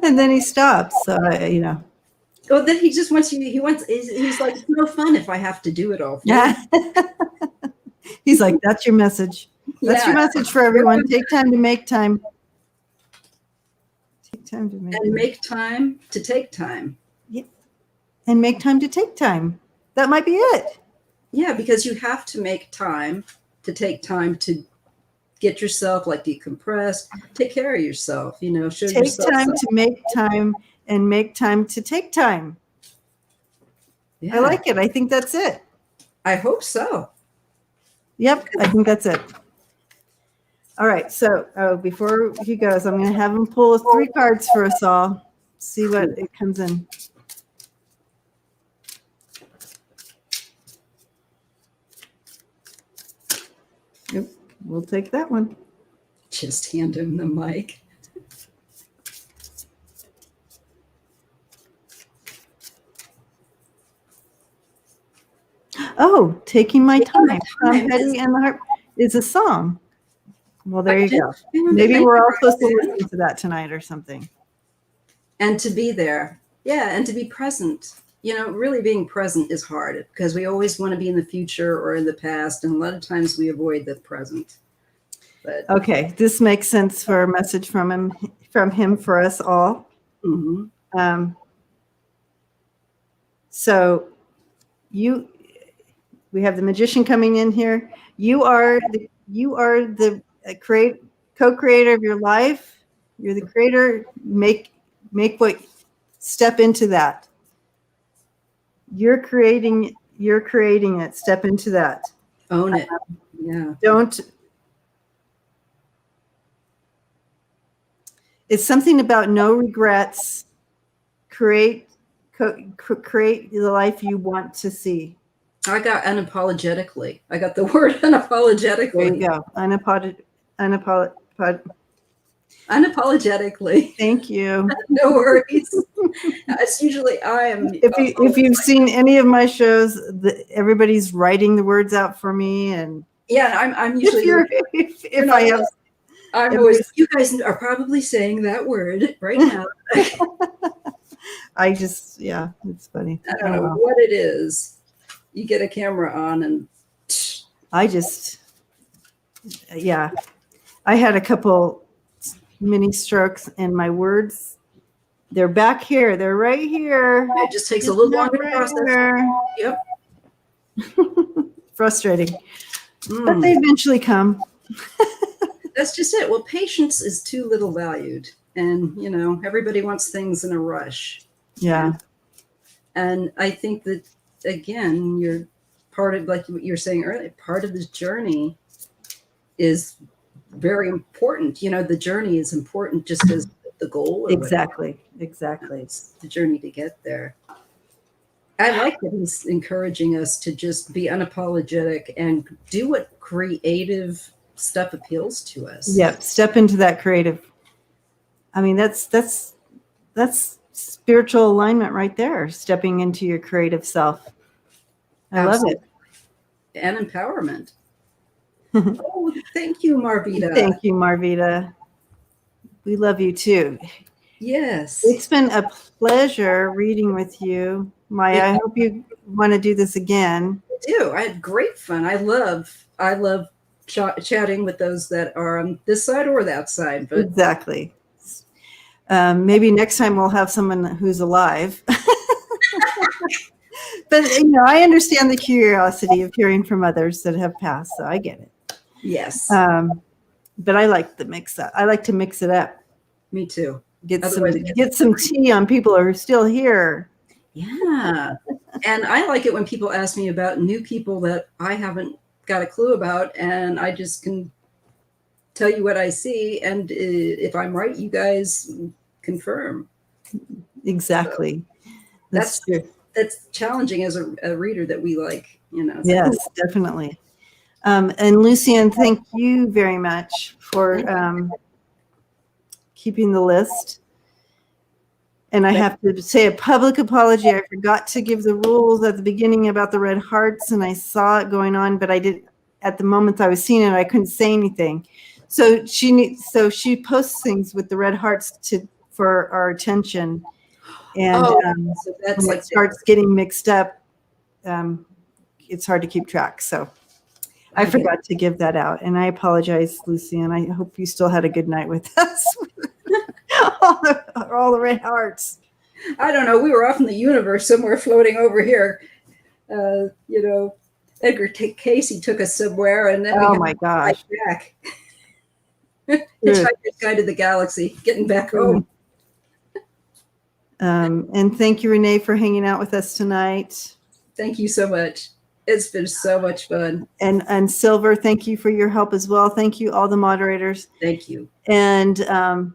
And then he stops. So, Well, then he just wants you, he's like, it's no fun if I have to do it all. Yeah. He's like, that's your message. That's your message for everyone. Take time to make time. Take time to make time. And make time to take time. Yeah. And make time to take time. That might be it. Yeah, because you have to make time to take time to get yourself like decompressed, take care of yourself, show take yourself time something. To make time, and make time to take time. Yeah. I like it. I think that's it. I hope so. Yep, I think that's it. All right, so before he goes, I'm going to have him pull 3 cards for us all. See what it comes in. Yep, we'll take that one. Just hand him the mic. Oh, taking my time. Betty and the Harp is a song. Well, there you go. Maybe we're all supposed to listen to that tonight or something. And to be there. Yeah, and to be present. Really being present is hard, because we always want to be in the future or in the past, and a lot of times we avoid the present. But okay, this makes sense for a message from him for us all. Mm-hmm. So we have the magician coming in here. You are the co-creator of your life. You're the creator. Step into that. You're creating it. Step into that. Own it. Yeah. It's something about no regrets. Create the life you want to see. I got unapologetically. I got the word unapologetically. There you go. Unapologetically. Thank you. No worries. It's usually I am. If you've seen any of my shows, everybody's writing the words out for me, and yeah, I'm usually. If I have. I'm always. You guys are probably saying that word right now. it's funny. I don't know what it is. You get a camera on and. I had a couple mini strokes, and my words, they're back here. They're right here. It just takes a little longer to process. Yep. Frustrating. But they eventually come. That's just it. Well, patience is too little valued. And, everybody wants things in a rush. Yeah. And I think that, again, you're part of, like what you were saying earlier, part of this journey is very important. The journey is important just as the goal. Exactly. It's the journey to get there. I like that he's encouraging us to just be unapologetic and do what creative stuff appeals to us. Yep. Step into that creative. I mean, that's spiritual alignment right there. Stepping into your creative self. I love it. And empowerment. Oh, thank you, Marvita. Thank you, Marvita. We love you too. Yes. It's been a pleasure reading with you, Maija. I hope you want to do this again. I do. I had great fun. I love chatting with those that are on this side or that side. But exactly. Maybe next time we'll have someone who's alive. But I understand the curiosity of hearing from others that have passed, so I get it. Yes. But I like the mix up. I like to mix it up. Me too. Get some tea on people who are still here. Yeah. And I like it when people ask me about new people that I haven't got a clue about, and I just can tell you what I see, and if I'm right, you guys confirm. Exactly. So that's true. That's challenging as a reader that we like, Yes, definitely. And Lucian, thank you very much for keeping the list. And I have to say a public apology. I forgot to give the rules at the beginning about the red hearts, and I saw it going on, but I didn't. At the moment I was seeing it, I couldn't say anything. So she posts things with the red hearts for our attention. And so that's when it starts getting mixed up, it's hard to keep track. So I forgot to give that out, and I apologize, Lucian. I hope you still had a good night with us. all the red hearts. I don't know. We were off in the universe somewhere, floating over here. Edgar Cayce took us somewhere, and then my gosh, back. Hitchhiker's Guide to the Galaxy, getting back home. And thank you, Renee, for hanging out with us tonight. Thank you so much. It's been so much fun. And Silver, thank you for your help as well. Thank you, all the moderators. Thank you. And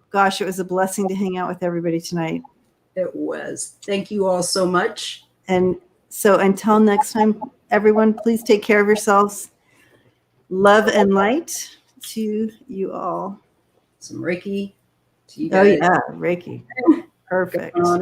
gosh, it was a blessing to hang out with everybody tonight. It was. Thank you all so much. And so until next time, everyone, please take care of yourselves. Love and light to you all. Some Reiki to you guys. Oh, yeah, Reiki. Perfect.